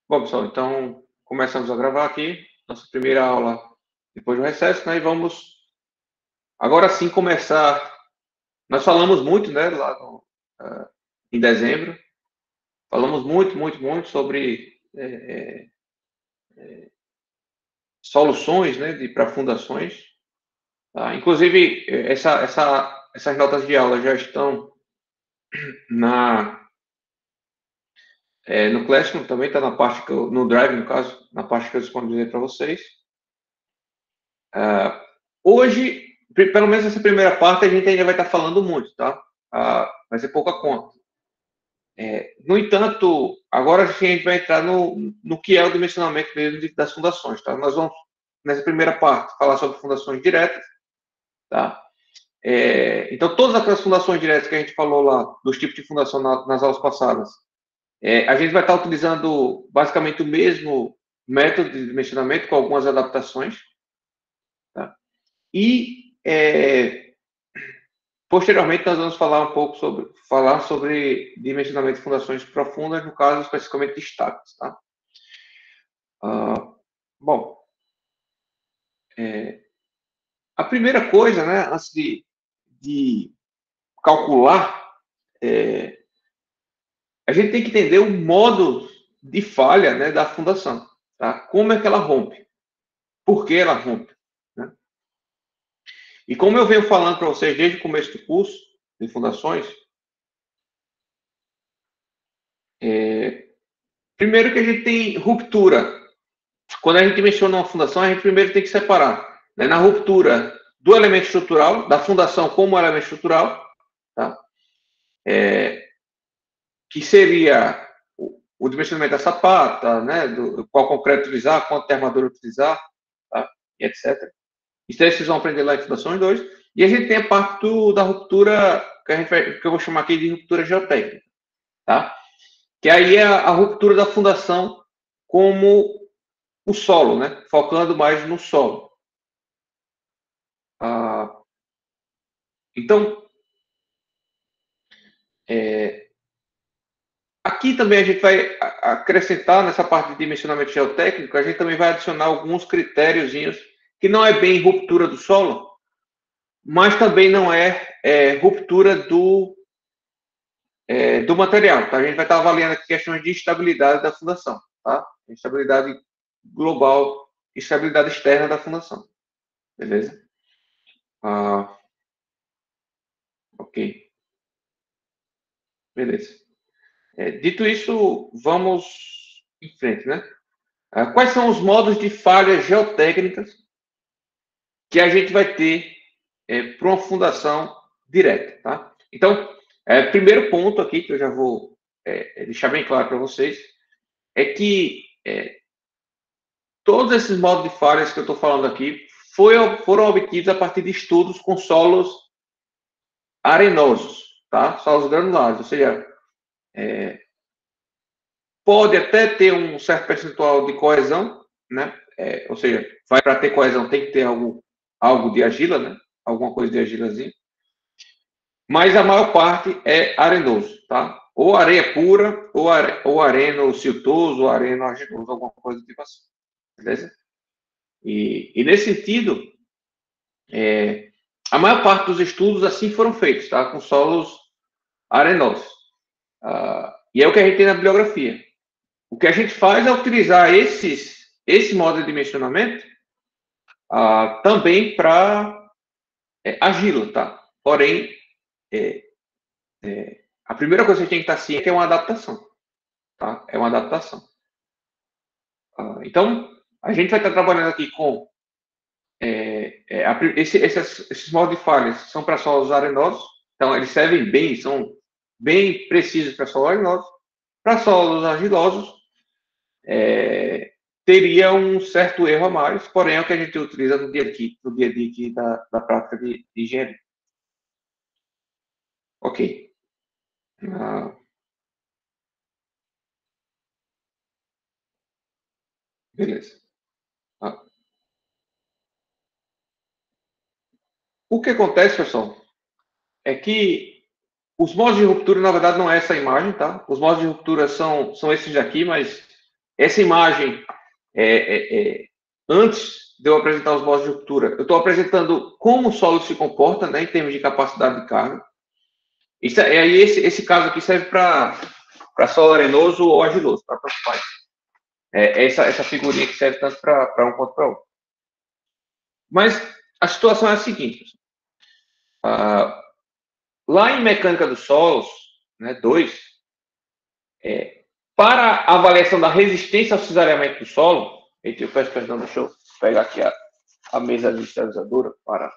Bom, pessoal, então começamos a gravar aqui nossa primeira aula depois do recesso, né? E vamos agora sim começar. Nós falamos muito, né, em dezembro, falamos muito sobre soluções, né, para fundações. Tá? Inclusive, essas notas de aula já estão na no Classroom, também está na parte que no Drive, no caso, na parte que eu disponibilizei para vocês. Hoje, pelo menos essa primeira parte, a gente ainda vai estar falando muito, tá? Vai ser pouca conta. No entanto, agora a gente vai entrar no que é o dimensionamento mesmo das fundações, tá? Nós vamos, nessa primeira parte, falar sobre fundações diretas, tá? Então, todas aquelas fundações diretas que a gente falou lá, dos tipos de fundação nas aulas passadas, a gente vai estar utilizando basicamente o mesmo método de dimensionamento, com algumas adaptações, tá? E posteriormente, nós vamos falar um pouco sobre dimensionamento de fundações profundas, no caso especificamente de status, tá? Bom, a primeira coisa, né, antes de calcular, a gente tem que entender o modo de falha, né, da fundação, tá? Como é que ela rompe? Por que ela rompe? Né? E como eu venho falando para vocês desde o começo do curso de fundações, primeiro que a gente tem ruptura. Quando a gente menciona uma fundação, a gente primeiro tem que separar, né, na ruptura do elemento estrutural, da fundação como elemento estrutural, tá? Que seria o dimensionamento da sapata, né, qual concreto utilizar, quanto de armadura utilizar, tá? E etc. Isso aí vocês vão aprender lá em Fundações 2. E a gente tem a parte da ruptura, que eu vou chamar aqui de ruptura geotécnica, tá? Que aí é a ruptura da fundação como o solo, né? Focando mais no solo. Então, aqui também a gente vai acrescentar nessa parte de dimensionamento geotécnico, a gente também vai adicionar alguns critériozinhos que não é bem ruptura do solo, mas também não é ruptura do material. Tá? A gente vai estar avaliando aqui questões de estabilidade da fundação, tá? Estabilidade global, estabilidade externa da fundação. Beleza? Ok. Beleza. Dito isso, vamos em frente, né? Quais são os modos de falhas geotécnicas que a gente vai ter para uma fundação direta, tá? Então, primeiro ponto aqui que eu já vou deixar bem claro para vocês é que todos esses modos de falhas que eu estou falando aqui foram obtidos a partir de estudos com solos arenosos, tá? Solos granulares, ou seja, pode até ter um certo percentual de coesão, né? Ou seja, para ter coesão tem que ter algo de argila, né? Alguma coisa de argilazinha. Mas a maior parte é arenoso, tá? Ou areia pura, ou areno siltoso, ou areno argiloso, alguma coisa do tipo assim. Beleza? E nesse sentido, a maior parte dos estudos assim foram feitos, tá? Com solos arenosos. E é o que a gente tem na bibliografia. O que a gente faz é utilizar esse modo de dimensionamento também para argila, tá? Porém, a primeira coisa que a gente tem que estar ciente é que é uma adaptação, tá? É uma adaptação. Então, a gente vai estar trabalhando aqui com esses modos de falhas são para solos arenosos, então eles servem bem, são bem precisos para solos arenosos. Para solos argilosos, teria um certo erro a mais, porém é o que a gente utiliza no dia a dia aqui da prática de engenharia. Ok. Beleza. O que acontece, pessoal, é que os modos de ruptura, na verdade, não é essa imagem, tá? Os modos de ruptura são esses daqui, mas essa imagem, antes de eu apresentar os modos de ruptura, eu estou apresentando como o solo se comporta, né, em termos de capacidade de carga. Isso, aí esse caso aqui serve para solo arenoso ou argiloso, para os pais. Essa figurinha que serve tanto para um quanto para outro. Mas a situação é a seguinte. Lá em mecânica dos solos, né, 2, para a avaliação da resistência ao cisalhamento do solo, eu peço perdão, deixa eu pegar aqui a mesa digitalizadora para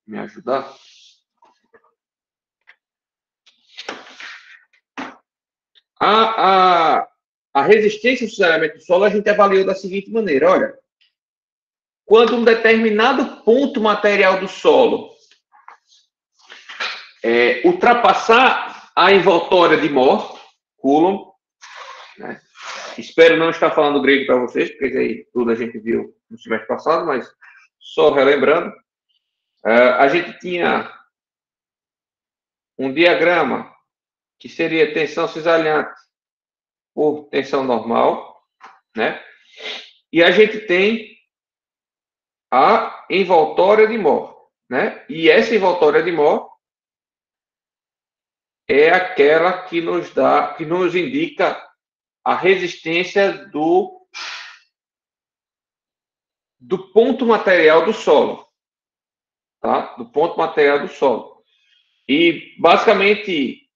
me ajudar. A resistência ao cisalhamento do solo a gente avaliou da seguinte maneira, olha, quando um determinado ponto material do solo ultrapassar a envoltória de Mohr, Coulomb, né? Espero não estar falando grego para vocês, porque aí tudo a gente viu no semestre passado, mas só relembrando, a gente tinha um diagrama que seria tensão cisalhante por tensão normal, né? E a gente tem a envoltória de Mohr, né? E essa envoltória de Mohr é aquela que nos indica a resistência do ponto material do solo, tá? Do ponto material do solo. E basicamente,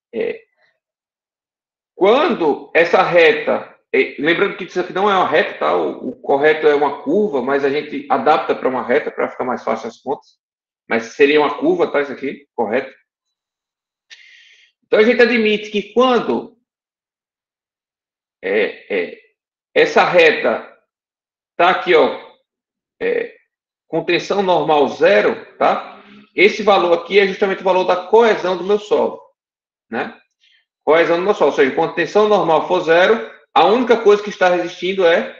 quando essa reta, lembrando que isso aqui não é uma reta, tá? O correto é uma curva, mas a gente adapta para uma reta para ficar mais fácil as contas. Mas seria uma curva, tá? Isso aqui, correto? Então a gente admite que quando essa reta está aqui, ó, com tensão normal zero, tá? Esse valor aqui é justamente o valor da coesão do meu solo, né? Coesão do meu solo, ou seja, quando a tensão normal for zero, a única coisa que está resistindo é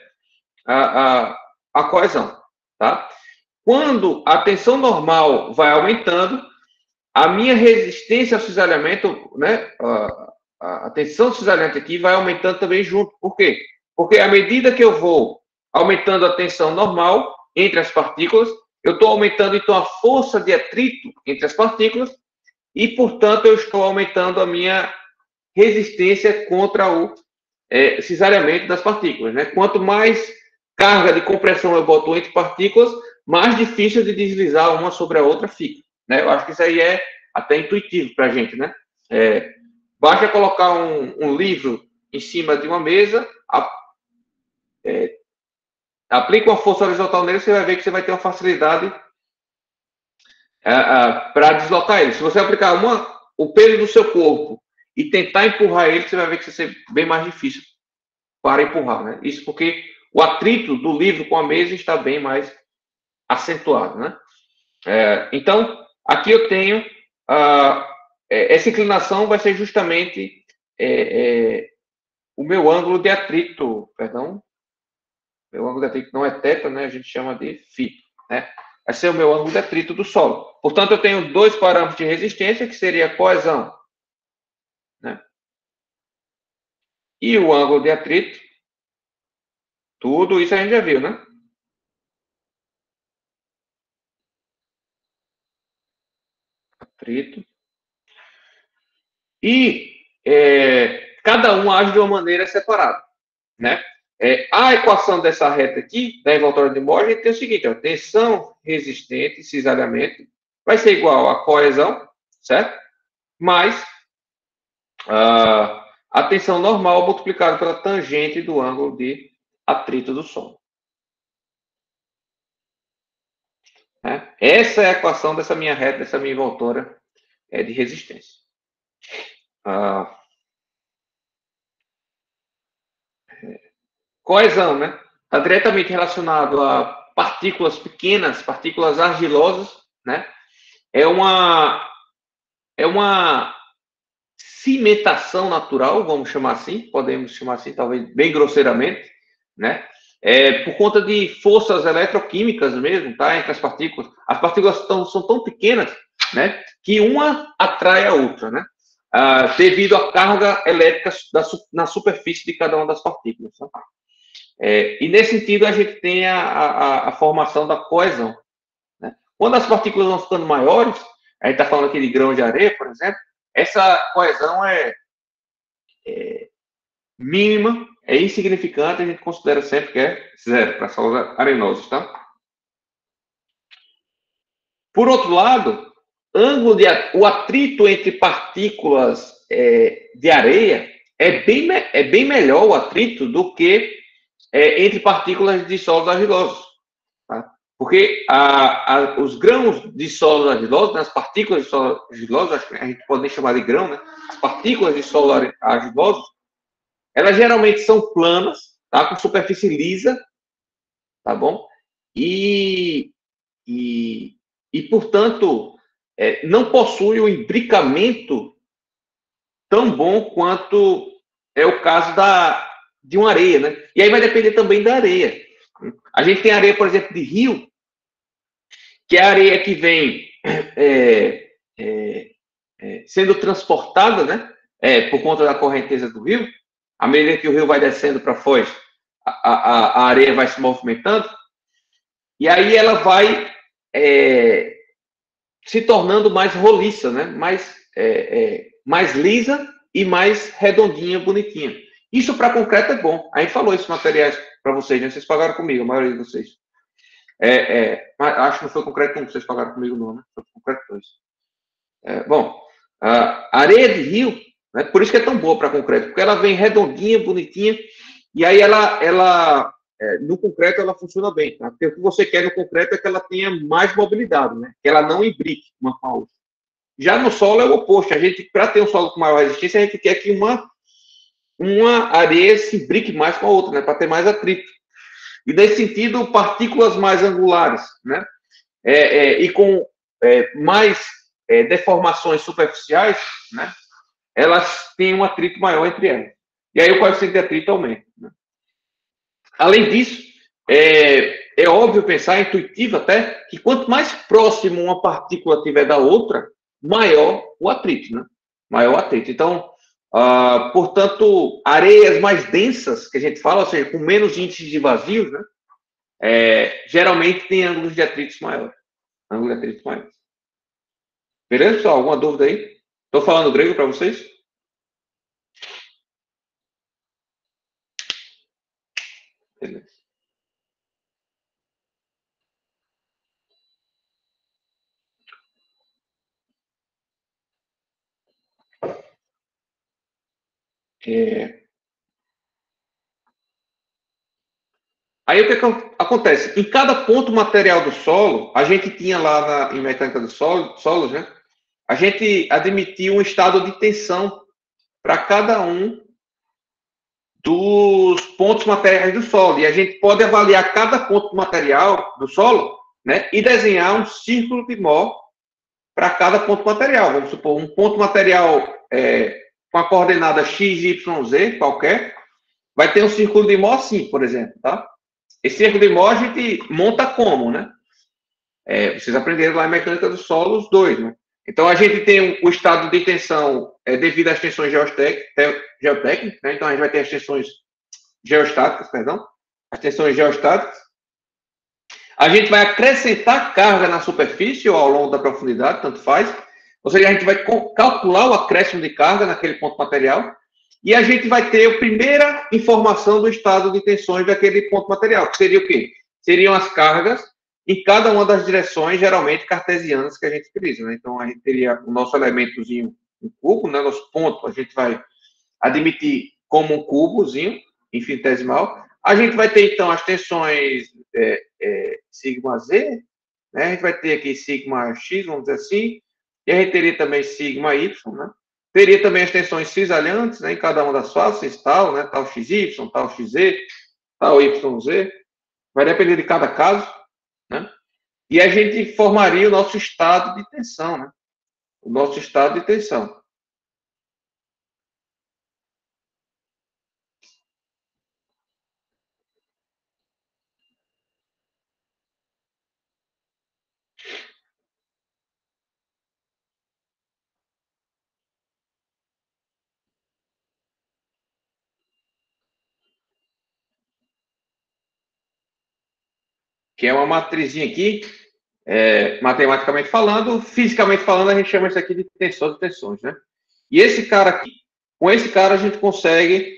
a coesão, tá? Quando a tensão normal vai aumentando, a minha resistência ao cisalhamento, né? A tensão do cisalhamento aqui vai aumentando também junto. Por quê? Porque à medida que eu vou aumentando a tensão normal entre as partículas, eu estou aumentando, então, a força de atrito entre as partículas e, portanto, eu estou aumentando a minha resistência contra o cisalhamento das partículas, né? Quanto mais carga de compressão eu boto entre partículas, mais difícil de deslizar uma sobre a outra fica, né? Eu acho que isso aí é até intuitivo para a gente, né? Basta colocar um livro em cima de uma mesa, aplica uma força horizontal nele, você vai ver que você vai ter uma facilidade para deslocar ele. Se você aplicar o peso do seu corpo e tentar empurrar ele, você vai ver que vai ser bem mais difícil para empurrar, né? Isso porque o atrito do livro com a mesa está bem mais acentuado, né? Então, aqui eu tenho essa inclinação vai ser justamente o meu ângulo de atrito, perdão, meu ângulo de atrito não é θ, né? A gente chama de φ, né? Vai ser o meu ângulo de atrito do solo. Portanto, eu tenho dois parâmetros de resistência, que seria a coesão, né? E o ângulo de atrito. Tudo isso a gente já viu, né? Atrito. E cada um age de uma maneira separada, né? A equação dessa reta aqui, da envoltória de Mohr, a gente tem o seguinte, ó, tensão resistente, cisalhamento, vai ser igual a coesão, certo? Mais a tensão normal multiplicada pela tangente do ângulo de atrito do solo. Né? Essa é a equação dessa minha reta, dessa minha envoltória de resistência. Coesão, né? Está diretamente relacionado a partículas pequenas, partículas argilosas, né? É uma cimentação natural, vamos chamar assim, podemos chamar assim, talvez bem grosseiramente, né? Por conta de forças eletroquímicas mesmo, tá? Entre as partículas. As partículas são tão pequenas, né? Que uma atrai a outra, né? devido à carga elétrica na superfície de cada uma das partículas. Tá? E nesse sentido, a gente tem a formação da coesão. Né? Quando as partículas vão ficando maiores, a gente está falando aqui de grão de areia, por exemplo, essa coesão é mínima, é insignificante, a gente considera sempre que é zero para solos arenosos. Tá? Por outro lado, o atrito entre partículas de areia é bem melhor o atrito do que entre partículas de solos argilosos. Tá? Porque os grãos de solos argilosos, né, as partículas de solos argilosos, acho que a gente pode nem chamar de grão, né? As partículas de solos argilosos, elas geralmente são planas, tá? Com superfície lisa, tá bom? E, e, portanto, não possui um imbricamento tão bom quanto é o caso de uma areia, né? E aí vai depender também da areia. A gente tem areia, por exemplo, de rio, que é a areia que vem sendo transportada, né? Por conta da correnteza do rio. À medida que o rio vai descendo para a foz, a areia vai se movimentando, e aí ela vai se tornando mais roliça, né? Mais lisa e mais redondinha, bonitinha. Isso para concreto é bom. A gente falou esses materiais para vocês, né? Vocês pagaram comigo, a maioria de vocês. Acho que não foi concreto 1 que vocês pagaram comigo, não, né? Foi concreto 2. Bom, a areia de rio, né? Por isso que é tão boa para concreto, porque ela vem redondinha, bonitinha, e aí no concreto ela funciona bem, tá? Porque o que você quer no concreto é que ela tenha mais mobilidade, né? Que ela não imbrique uma com a outra. Já no solo é o oposto. A gente, para ter um solo com maior resistência, a gente quer que uma areia se imbrique mais com a outra, né? Para ter mais atrito. E nesse sentido, partículas mais angulares, né? E com mais deformações superficiais, né? Elas têm um atrito maior entre elas. E aí o coeficiente de atrito aumenta. Né? Além disso, é óbvio pensar, intuitivo até, que quanto mais próximo uma partícula tiver da outra, maior o atrito, né? Maior o atrito. Então, portanto, areias mais densas, que a gente fala, ou seja, com menos índices de vazios, né? Geralmente tem ângulos de atritos maiores. Ângulos de atritos maiores. Beleza, pessoal? Alguma dúvida aí? Estou falando grego para vocês? Beleza. Aí o que acontece? Em cada ponto material do solo, a gente tinha lá em mecânica dos solos, né? A gente admitia um estado de tensão para cada um dos pontos materiais do solo. E a gente pode avaliar cada ponto material do solo, né? E desenhar um círculo de Mohr para cada ponto material. Vamos supor, um ponto material com a coordenada x, y, z, qualquer, vai ter um círculo de Mohr assim, por exemplo, tá? Esse círculo de Mohr a gente monta como, né? Vocês aprenderam lá em Mecânica dos Solos 2, né? Então, a gente tem o estado de tensão devido às tensões geotécnicas, né? Então, a gente vai ter as tensões geostáticas, perdão, as tensões geostáticas. A gente vai acrescentar carga na superfície ou ao longo da profundidade, tanto faz. Ou seja, a gente vai calcular o acréscimo de carga naquele ponto material e a gente vai ter a primeira informação do estado de tensões daquele ponto material, que seria o quê? Seriam as cargas em cada uma das direções, geralmente cartesianas, que a gente utiliza. Né? Então, a gente teria o nosso elementozinho, um cubo, né? Nosso ponto, a gente vai admitir como um cubozinho infinitesimal. A gente vai ter, então, as tensões sigma Z, né? A gente vai ter aqui sigma X, vamos dizer assim, e a gente teria também sigma Y, né? Teria também as tensões cisalhantes, né, em cada uma das faces, tal, né, tal XY, tal XZ, tal YZ. Vai depender de cada caso, né? E a gente formaria o nosso estado de tensão, né? O nosso estado de tensão. que é uma matrizinha aqui, matematicamente falando, fisicamente falando, a gente chama isso aqui de tensor de tensões, né? E esse cara aqui, com esse cara a gente consegue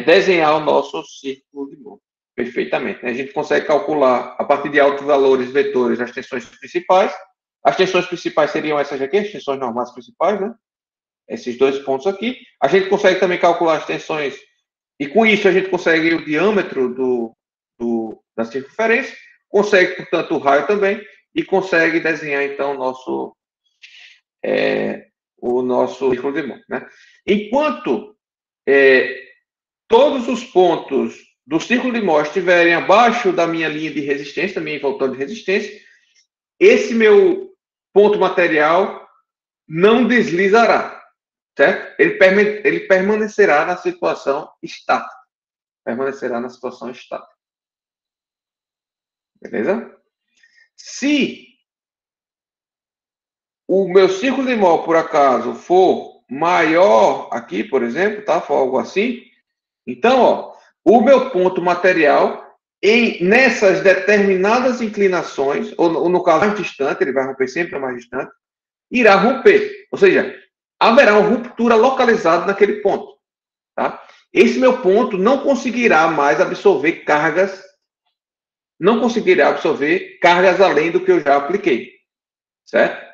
desenhar o nosso círculo de Moore perfeitamente, né? A gente consegue calcular, a partir de altos valores vetores, as tensões principais. As tensões principais seriam essas aqui, as tensões normais principais, né? Esses dois pontos aqui. A gente consegue também calcular as tensões, e com isso a gente consegue o diâmetro da circunferência, consegue, portanto, o raio também, e consegue desenhar, então, o nosso círculo de Moore, né? Enquanto todos os pontos do círculo de Moore estiverem abaixo da minha linha de resistência, da minha envoltória de resistência, esse meu ponto material não deslizará, certo? Ele permanecerá na situação estática. Permanecerá na situação estática. Beleza? Se o meu círculo de Moore, por acaso, for maior aqui, por exemplo, tá? For algo assim, então, ó, o meu ponto material, nessas determinadas inclinações, ou no caso mais distante, ele vai romper sempre mais distante, irá romper. Ou seja, haverá uma ruptura localizada naquele ponto. Tá? Esse meu ponto não conseguirá mais absorver cargas, além do que eu já apliquei. Certo?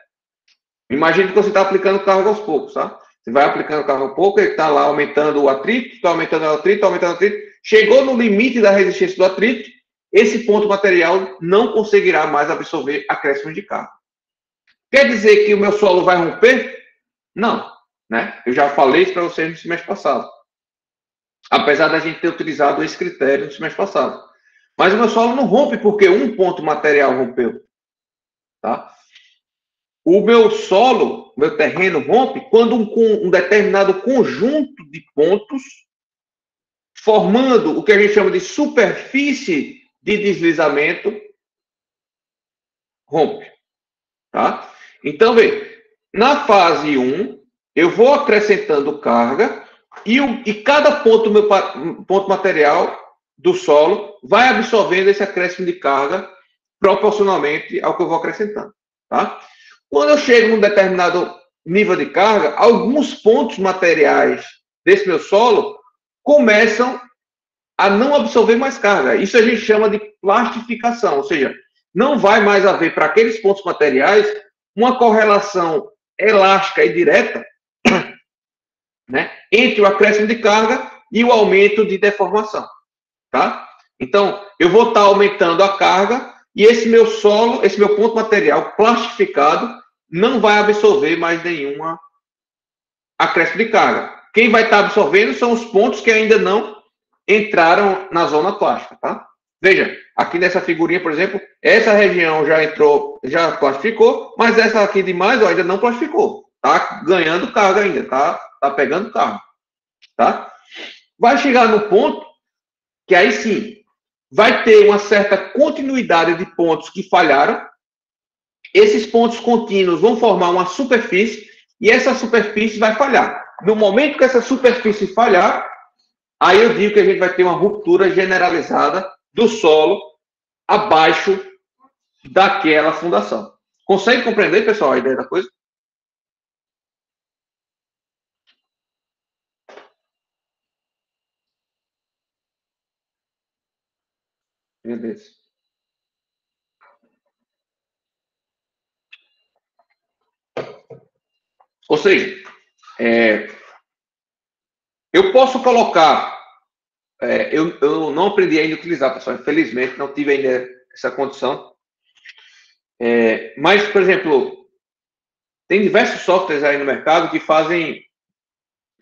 Imagine que você está aplicando carga aos poucos, tá? Você vai aplicando carga aos poucos, ele está lá aumentando o atrito, está aumentando o atrito, está aumentando o atrito. Chegou no limite da resistência do atrito, esse ponto material não conseguirá mais absorver acréscimos de carga. Quer dizer que o meu solo vai romper? Não, né? Eu já falei isso para vocês no semestre passado. Apesar da gente ter utilizado esse critério no semestre passado. Mas o meu solo não rompe porque um ponto material rompeu. Tá? O meu solo, meu terreno rompe quando um determinado conjunto de pontos, formando o que a gente chama de superfície de deslizamento, rompe. Tá? Então, vê, na fase 1, eu vou acrescentando carga e cada ponto material do solo vai absorvendo esse acréscimo de carga proporcionalmente ao que eu vou acrescentando. Tá? Quando eu chego num determinado nível de carga, alguns pontos materiais desse meu solo começam a não absorver mais carga. Isso a gente chama de plastificação, ou seja, não vai mais haver para aqueles pontos materiais uma correlação elástica e direta, né, entre o acréscimo de carga e o aumento de deformação. Tá? Então, eu vou estar aumentando a carga e esse meu solo, esse meu ponto material plastificado, não vai absorver mais nenhuma acréscimo de carga. Quem vai estar absorvendo são os pontos que ainda não entraram na zona plástica, tá? Veja, aqui nessa figurinha, por exemplo, essa região já entrou, já plastificou, mas essa aqui de mais ainda não plastificou. Tá ganhando carga ainda, tá pegando carga, tá? Vai chegar no ponto que aí sim vai ter uma certa continuidade de pontos que falharam. Esses pontos contínuos vão formar uma superfície e essa superfície vai falhar. No momento que essa superfície falhar, aí eu digo que a gente vai ter uma ruptura generalizada do solo abaixo daquela fundação. Consegue compreender, pessoal, a ideia da coisa? Beleza. Ou seja, eu posso colocar... eu não aprendi ainda a utilizar, pessoal. Infelizmente, não tive ainda essa condição. Mas, por exemplo, tem diversos softwares aí no mercado que fazem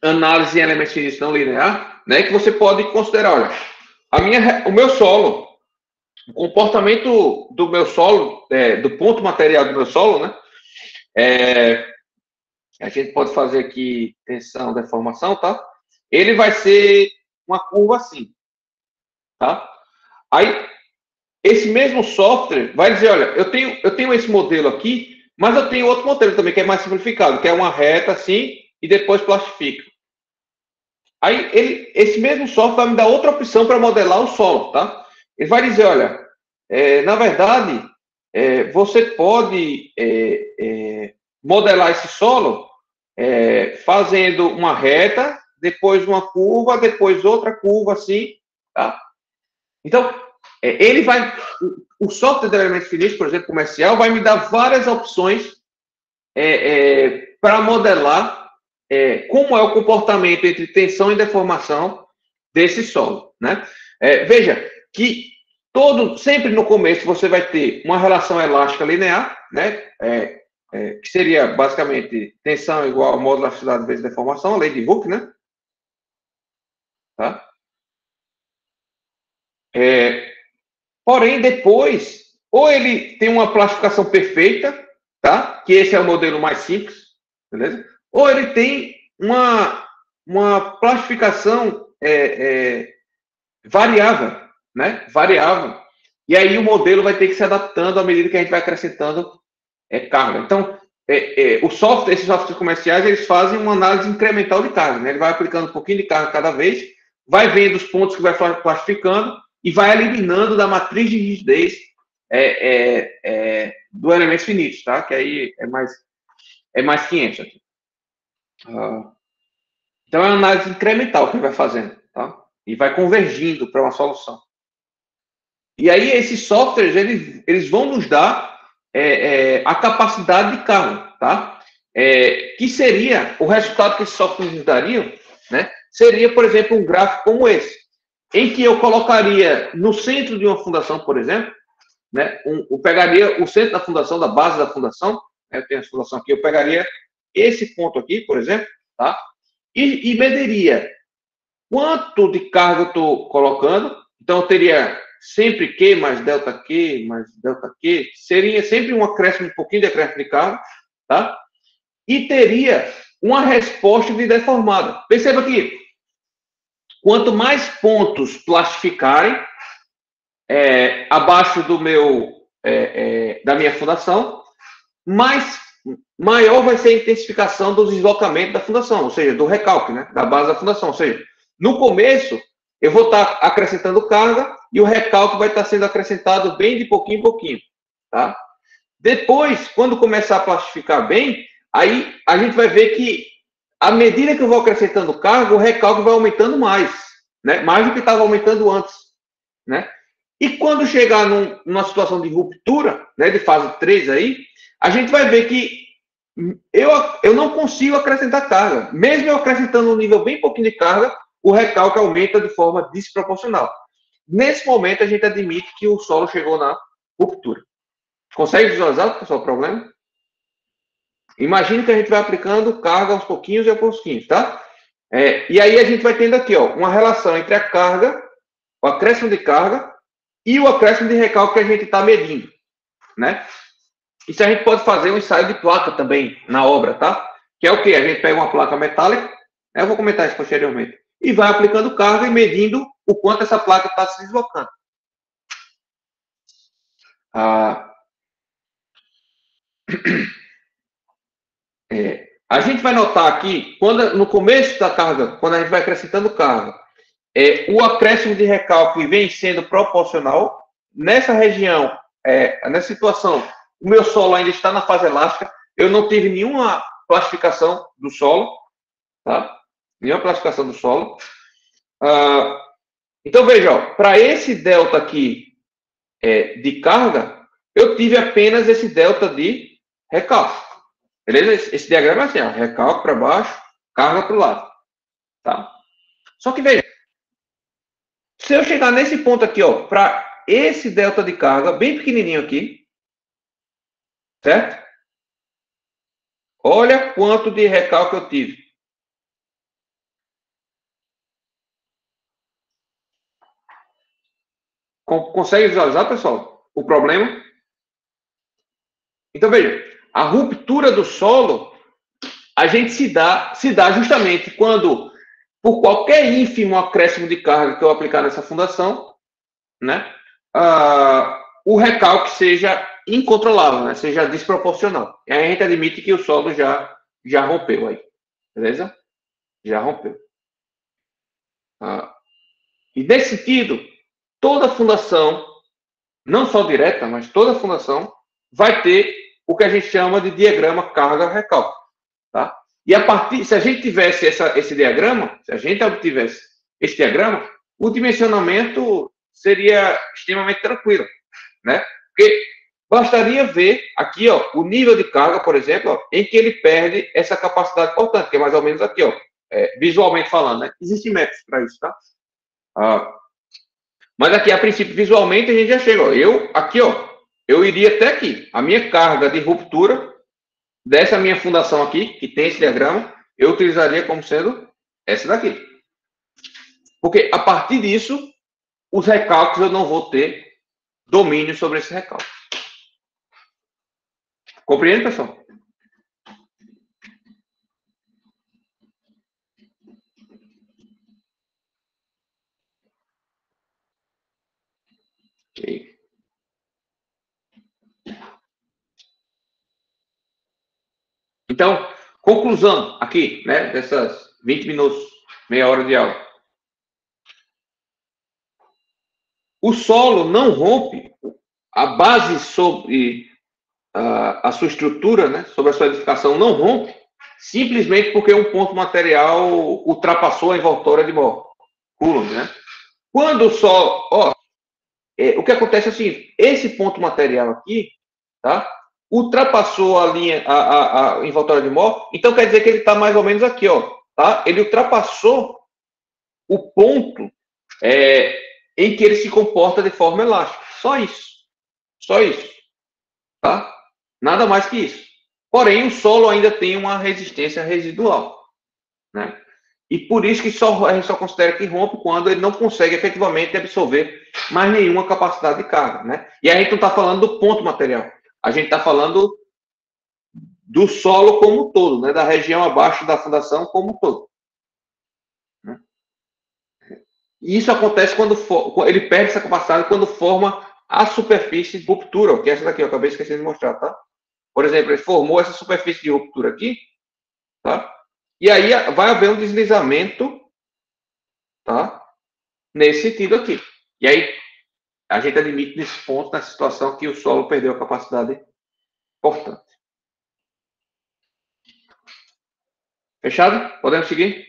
análise em elementos finitos não linear, né? Que você pode considerar, olha, o meu solo, o comportamento do meu solo, do ponto material do meu solo, né? A gente pode fazer aqui tensão, deformação, tá? Ele vai ser uma curva assim, tá? Aí, esse mesmo software vai dizer, olha, eu tenho esse modelo aqui, mas eu tenho outro modelo também, que é mais simplificado, que é uma reta assim, e depois plastifica. Aí, esse mesmo software vai me dar outra opção para modelar o solo, tá? Ele vai dizer, olha, na verdade, você pode modelar esse solo fazendo uma reta, depois uma curva, depois outra curva, assim, tá? Então, ele vai... O software de elementos finitos, por exemplo, comercial, vai me dar várias opções para modelar como é o comportamento entre tensão e deformação desse solo, né? Veja que sempre no começo você vai ter uma relação elástica linear, né? Que seria basicamente tensão igual a módulo de elasticidade vezes deformação, a lei de Hooke, né? Tá? Porém, depois, ou ele tem uma plastificação perfeita, tá? Que esse é o modelo mais simples, beleza? Ou ele tem uma plastificação variável, né? Variável. E aí o modelo vai ter que se adaptando à medida que a gente vai acrescentando carga. Então, esses softwares comerciais, eles fazem uma análise incremental de carga, né? Ele vai aplicando um pouquinho de carga cada vez, vai vendo os pontos que vai plastificando e vai eliminando da matriz de rigidez do elementos finitos, tá? Que aí é mais 500 aqui. Então, é uma análise incremental que ele vai fazendo, tá? E vai convergindo para uma solução. E aí, esses softwares, eles vão nos dar a capacidade de carga, tá? Que seria, o resultado que esses softwares nos dariam, né? Seria, por exemplo, um gráfico como esse, em que eu colocaria no centro de uma fundação, por exemplo, né? Eu pegaria o centro da fundação, da base da fundação, né? Eu tenho a fundação aqui, eu pegaria esse ponto aqui, por exemplo, tá? E mediria quanto de carga eu estou colocando. Então, eu teria sempre Q mais delta Q mais delta Q, seria sempre um acréscimo, um pouquinho de acréscimo de carga, tá? E teria uma resposta de deformada. Perceba que quanto mais pontos plastificarem abaixo do da minha fundação, maior vai ser a intensificação do deslocamento da fundação, ou seja, do recalque, né? Da base da fundação. Ou seja, no começo, eu vou estar acrescentando carga e o recalque vai estar sendo acrescentado bem de pouquinho em pouquinho, tá? Depois, quando começar a plastificar bem, aí a gente vai ver que, à medida que eu vou acrescentando carga, o recalque vai aumentando mais, né? Mais do que estava aumentando antes, né? E quando chegar numa situação de ruptura, né, de fase 3 aí, a gente vai ver que eu não consigo acrescentar carga. Mesmo eu acrescentando um nível bem pouquinho de carga, o recalque aumenta de forma desproporcional. Nesse momento, a gente admite que o solo chegou na ruptura. Consegue visualizar, pessoal, o problema? Imagine que a gente vai aplicando carga aos pouquinhos e aos pouquinhos, tá? E aí a gente vai tendo aqui, ó, uma relação entre a carga, o acréscimo de carga e o acréscimo de recalque que a gente está medindo, né? Isso a gente pode fazer um ensaio de placa também na obra, tá? Que é o quê? A gente pega uma placa metálica, eu vou comentar isso posteriormente, e vai aplicando carga e medindo o quanto essa placa está se deslocando. A gente vai notar aqui, no começo da carga, quando a gente vai acrescentando carga, o acréscimo de recalque vem sendo proporcional. Nessa região, nessa situação, o meu solo ainda está na fase elástica, eu não tive nenhuma plastificação do solo, tá? Nenhuma plastificação do solo. Então, veja, para esse delta aqui de carga, eu tive apenas esse delta de recalque. Beleza? Esse diagrama é assim, ó, recalque para baixo, carga para o lado. Tá? Só que, veja, se eu chegar nesse ponto aqui, ó, para esse delta de carga, bem pequenininho aqui, certo? Olha quanto de recalque eu tive. Consegue visualizar, pessoal, o problema? Então, veja, a ruptura do solo, a gente se dá justamente quando, por qualquer ínfimo acréscimo de carga que eu aplicar nessa fundação, né, o recalque seja incontrolável, né, seja desproporcional. E aí a gente admite que o solo já rompeu aí, beleza? Já rompeu. E nesse sentido, toda fundação não só direta, mas toda a fundação, vai ter o que a gente chama de diagrama carga-recalque. Tá? E a partir, se a gente tivesse esse diagrama, se a gente obtivesse esse diagrama, o dimensionamento seria extremamente tranquilo, né? Porque bastaria ver aqui, ó, o nível de carga, por exemplo, ó, em que ele perde essa capacidade portante, que é mais ou menos aqui, ó, visualmente falando, né? Existem métodos para isso, tá? Mas aqui, a princípio, visualmente, a gente já chega, ó, aqui, ó, eu iria até aqui. A minha carga de ruptura dessa minha fundação aqui, que tem esse diagrama, eu utilizaria como sendo essa daqui. Porque a partir disso, os recalques eu não vou ter domínio sobre esse recalque. Compreende, pessoal? Ok. Então, conclusão aqui, né, dessas 20 minutos, meia hora de aula. O solo não rompe a base sobre a sua estrutura, né, sobre a sua edificação, não rompe simplesmente porque um ponto material ultrapassou a envoltória de Coulomb, né? Quando o solo, ó, o que acontece é o seguinte, esse ponto material aqui, tá? Ultrapassou a linha, a envoltória de Moore, então quer dizer que ele está mais ou menos aqui, ó, tá? Ele ultrapassou o ponto em que ele se comporta de forma elástica. Só isso. Só isso. Tá? Nada mais que isso. Porém, o solo ainda tem uma resistência residual, né? E por isso que a gente só considera que rompe quando ele não consegue efetivamente absorver mais nenhuma capacidade de carga, né? E a gente não está falando do ponto material. A gente está falando do solo como um todo, né? Da região abaixo da fundação como um todo. Né? E isso acontece quando ele perde essa capacidade quando forma a superfície de ruptura, que é essa daqui, eu acabei esquecendo de mostrar, tá? Por exemplo, ele formou essa superfície de ruptura aqui, tá? E aí vai haver um deslizamento, tá? Nesse sentido aqui. E aí a gente admite nesse ponto, nessa situação, que o solo perdeu a capacidade portante. Fechado? Podemos seguir?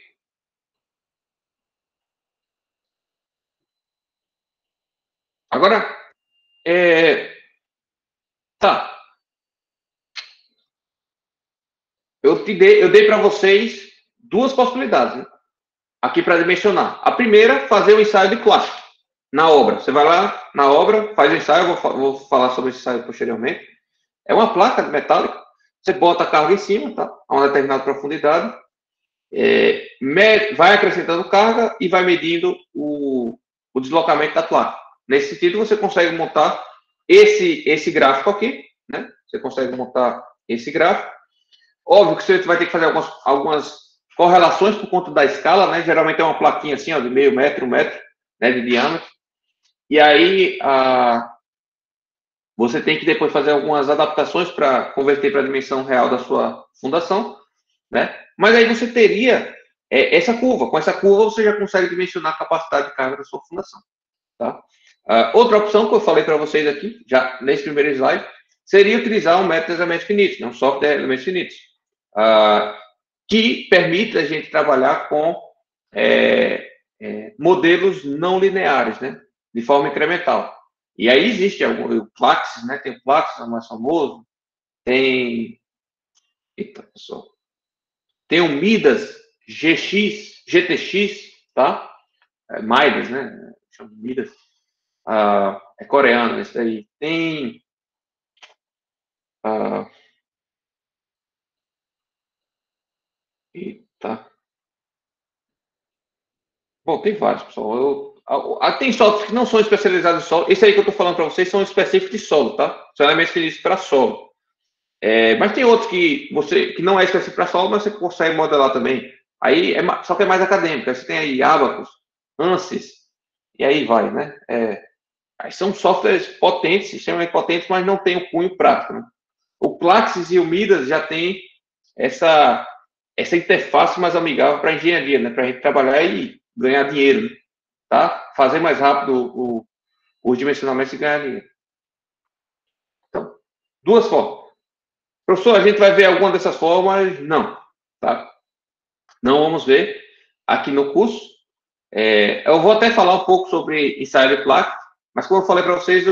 Agora, tá. Eu dei para vocês duas possibilidades, né? Aqui para dimensionar. A primeira, fazer o ensaio de plástico na obra. Você vai lá na obra, faz o ensaio, vou falar sobre esse ensaio posteriormente. É uma placa metálica, você bota a carga em cima, tá? A uma determinada profundidade, vai acrescentando carga e vai medindo o deslocamento da placa. Nesse sentido, você consegue montar esse gráfico aqui, né? Você consegue montar esse gráfico. Óbvio que você vai ter que fazer algumas correlações por conta da escala, né? Geralmente é uma plaquinha assim, ó, de meio metro, 1 metro, né, de diâmetro. E aí, você tem que depois fazer algumas adaptações para converter para a dimensão real da sua fundação, né? Mas aí você teria essa curva. Com essa curva, você já consegue dimensionar a capacidade de carga da sua fundação, tá? Outra opção que eu falei para vocês aqui, já nesse primeiro slide, seria utilizar um método de elementos finitos, né? Um software de elementos finitos, que permite a gente trabalhar com modelos não lineares, né? De forma incremental. E aí existe o Plaxis, né? Tem o Plaxis, é o mais famoso. Tem. Eita, pessoal. Tem o Midas GTX, tá? Midas, né? Chama de Midas. É coreano esse daí. Tem. Eita. Bom, tem vários, pessoal. Tem softwares que não são especializados em solo. Esse aí que eu estou falando para vocês são específicos de solo, tá? São elementos finitos para solo. Mas tem outros que não é específico para solo, mas você consegue modelar também. Aí só que é mais acadêmico. Aí você tem aí Abacus, ANSYS, e aí vai, né? Aí são softwares potentes, extremamente potentes, mas não tem o cunho prático, né? O Plaxis e o Midas já tem essa interface mais amigável para a engenharia, né? Para a gente trabalhar e ganhar dinheiro, tá? Fazer mais rápido os dimensionamentos e ganhar dinheiro. duas formas. Professor, a gente vai ver alguma dessas formas? Não, tá? Não vamos ver aqui no curso. Eu vou até falar um pouco sobre ensaio de placa, mas como eu falei para vocês,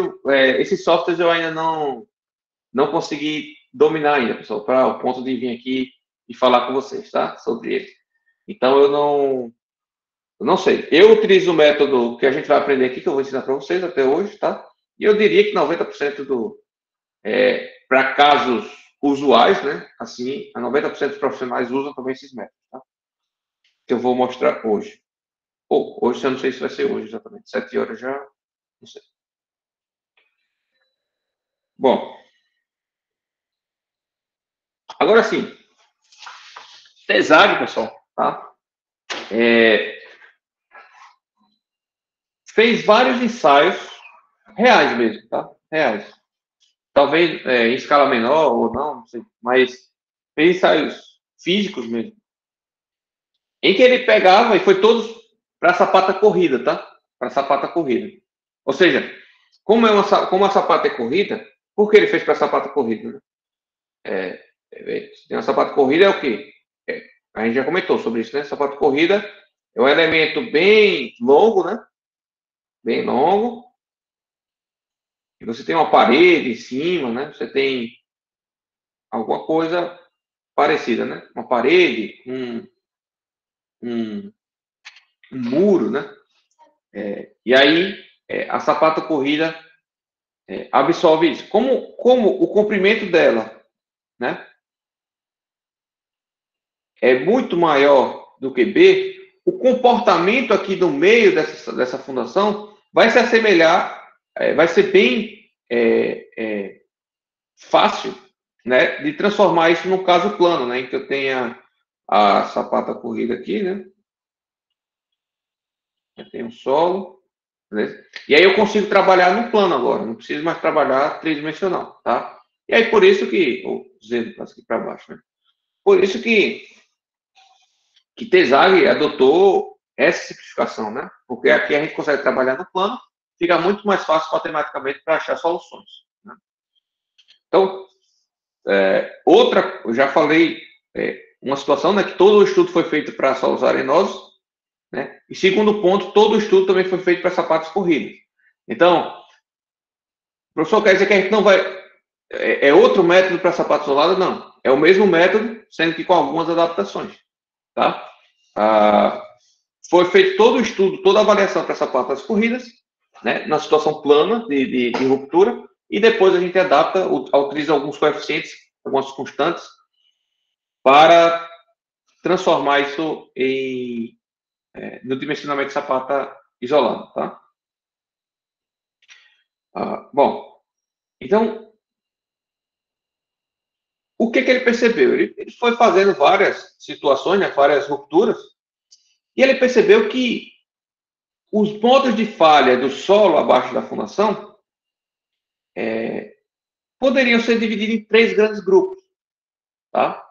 esses softwares eu ainda não consegui dominar ainda, pessoal, para o ponto de vir aqui e falar com vocês, tá? Sobre ele. Então, eu não sei. Eu utilizo o método que a gente vai aprender aqui, que eu vou ensinar para vocês até hoje, tá? E eu diria que 90% para casos usuais, né? Assim, 90% dos profissionais usam também esses métodos, tá? Que eu vou mostrar hoje. Hoje eu não sei se vai ser hoje exatamente. 7 horas já, não sei. Bom, agora sim. TESAG, pessoal, tá? Fez vários ensaios reais mesmo, tá? Reais. Talvez em escala menor ou não sei. Mas fez ensaios físicos mesmo. Em que ele pegava e foi todos para sapata corrida, tá? Para sapata corrida. Ou seja, como a sapata é corrida, por que ele fez para sapata corrida? Né? Tem uma sapata corrida é o quê? A gente já comentou sobre isso, né? Sapata corrida é um elemento bem longo, né? Bem longo. E você tem uma parede em cima, né? Você tem alguma coisa parecida, né? Uma parede, um muro, né? E aí a sapata corrida absorve isso. Como o comprimento dela, né? É muito maior do que B, o comportamento aqui no meio dessa fundação vai se assemelhar, vai ser bem fácil, né, de transformar isso num caso plano, né, em que eu tenha a sapata corrida aqui, né, eu tenho um solo, beleza? E aí eu consigo trabalhar no plano agora, não preciso mais trabalhar tridimensional, tá? E aí por isso que, Z aqui para baixo, né? Por isso que TESAG adotou essa simplificação, né? Porque aqui a gente consegue trabalhar no plano, fica muito mais fácil matematicamente para achar soluções. Né? Então, eu já falei, uma situação, né, que todo o estudo foi feito para solos arenosos, né? E segundo ponto, todo o estudo também foi feito para sapatos corridos. Então, o professor quer dizer que a gente não vai... É outro método para sapato isolado? Não. É o mesmo método, sendo que com algumas adaptações. Tá? Foi feito todo o estudo, toda a avaliação para sapatas corridas, né, na situação plana de ruptura, e depois a gente adapta, utiliza alguns coeficientes, algumas constantes, para transformar isso no dimensionamento de sapata isolado. Tá? Bom, então, o que ele percebeu? Ele foi fazendo várias situações, né, várias rupturas, e ele percebeu que os pontos de falha do solo abaixo da fundação poderiam ser divididos em 3 grandes grupos. Tá?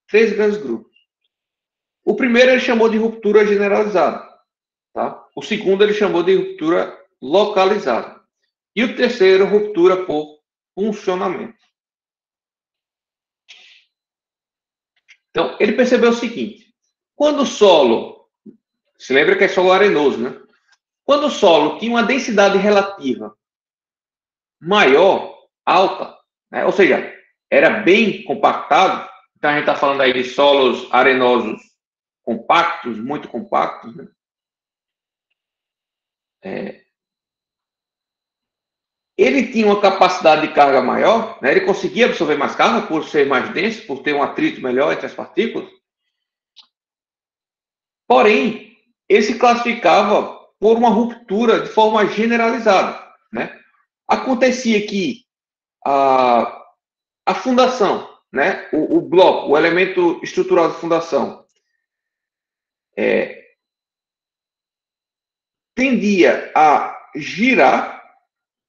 3 grandes grupos. O primeiro ele chamou de ruptura generalizada. Tá? O segundo ele chamou de ruptura localizada. E o terceiro, ruptura por funcionamento. Então, ele percebeu o seguinte: quando o solo, se lembra que é solo arenoso, né? Quando o solo tinha uma densidade relativa maior, alta, né? Ou seja, era bem compactado, então a gente está falando aí de solos arenosos compactos, muito compactos, né? Ele tinha uma capacidade de carga maior, né? Ele conseguia absorver mais carga por ser mais denso, por ter um atrito melhor entre as partículas. Porém, ele se classificava por uma ruptura de forma generalizada, né? Acontecia que a fundação, né? O bloco, o elemento estrutural de fundação, tendia a girar,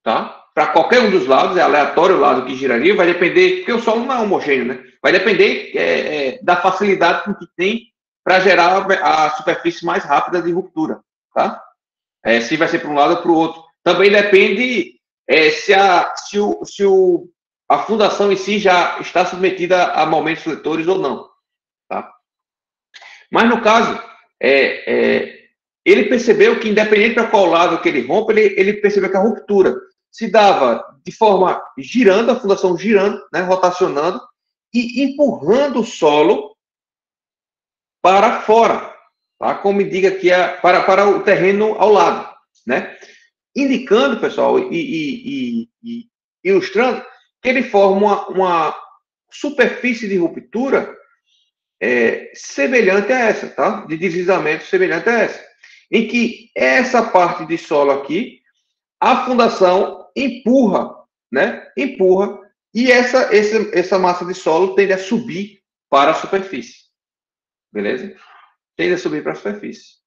tá? Para qualquer um dos lados, é aleatório o lado que giraria, vai depender, porque o solo não é homogêneo, né? Vai depender da facilidade que tem para gerar a superfície mais rápida de ruptura, tá? Se vai ser para um lado ou para o outro. Também depende se a fundação em si já está submetida a momentos fletores ou não. Tá? Mas no caso, ele percebeu que, independente para qual lado que ele rompe, ele percebeu que a ruptura se dava de forma girando, a fundação girando, né, rotacionando, e empurrando o solo para fora, tá? Como indica aqui, para o terreno ao lado, né? Indicando, pessoal, e ilustrando, que ele forma uma superfície de ruptura semelhante a essa, tá? De deslizamento semelhante a essa. Em que essa parte de solo aqui, a fundação empurra, né? Empurra, e essa massa de solo tende a subir para a superfície. Beleza? Tende a subir para a superfície.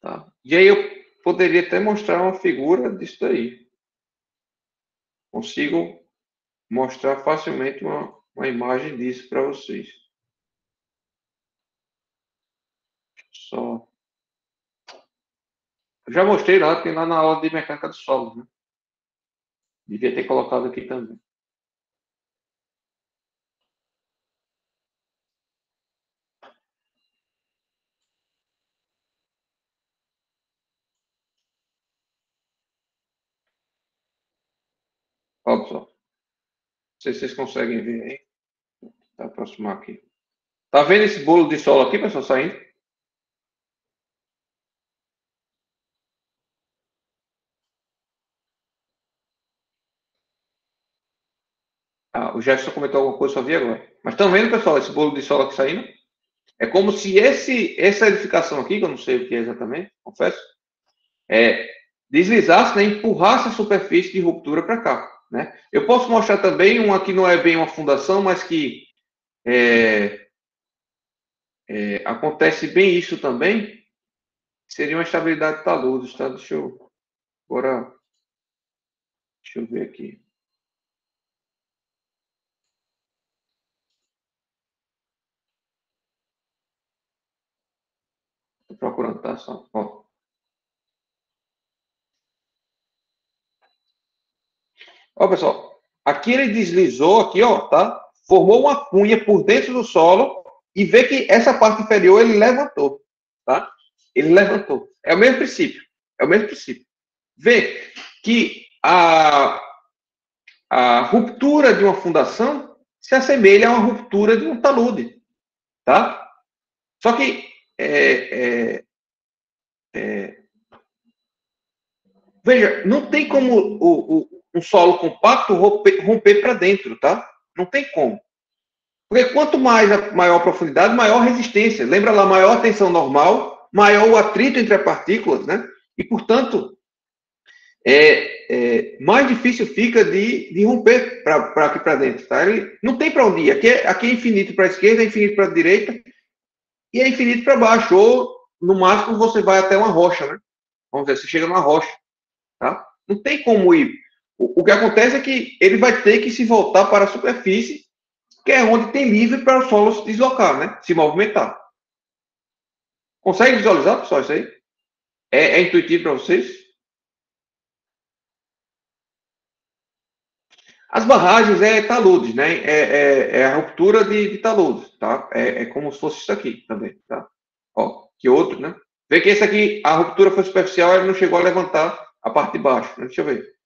Tá? E aí eu poderia até mostrar uma figura disso daí. Consigo mostrar facilmente uma imagem disso para vocês. Só. Eu já mostrei lá, tem lá na aula de mecânica do solo, né? Devia ter colocado aqui também. Olha só. Não sei se vocês conseguem ver aí. Vou aproximar aqui. Tá vendo esse bolo de solo aqui, pessoal, saindo? Ah, o Jefferson comentou alguma coisa, só vi agora. Mas estão vendo, pessoal, esse bolo de solo aqui saindo? É como se essa edificação aqui, que eu não sei o que é exatamente, confesso, deslizasse, né, empurrasse a superfície de ruptura para cá. Né? Eu posso mostrar também uma que não é bem uma fundação, mas que acontece bem isso também, seria uma estabilidade de taludes, tá? Deixa eu ver aqui. Estou procurando, tá? Só. Ó, pessoal, aqui ele deslizou aqui, ó, tá? Formou uma cunha por dentro do solo e vê que essa parte inferior ele levantou, tá? Ele levantou. É o mesmo princípio. É o mesmo princípio. Vê que a ruptura de uma fundação se assemelha a uma ruptura de um talude, tá? Só que veja, não tem como um solo compacto romper para dentro, tá? Não tem como. Porque quanto maior a profundidade, maior a resistência. Lembra lá, maior a tensão normal, maior o atrito entre as partículas, né? E, portanto, mais difícil fica de romper para aqui para dentro, tá? Ele não tem para onde ir. Aqui é infinito para a esquerda, é infinito para a direita e é infinito para baixo. Ou, no máximo, você vai até uma rocha, né? Vamos dizer, você chega numa rocha, tá? Não tem como ir. O que acontece é que ele vai ter que se voltar para a superfície, que é onde tem livre para o solo se deslocar, né? Se movimentar. Consegue visualizar, pessoal, isso aí? É intuitivo para vocês? As barragens taludes, né? É a ruptura de taludes, tá? É como se fosse isso aqui também, tá? Ó, que outro, né? Vê que esse aqui, a ruptura foi superficial, ele não chegou a levantar a parte de baixo, né? Deixa eu ver.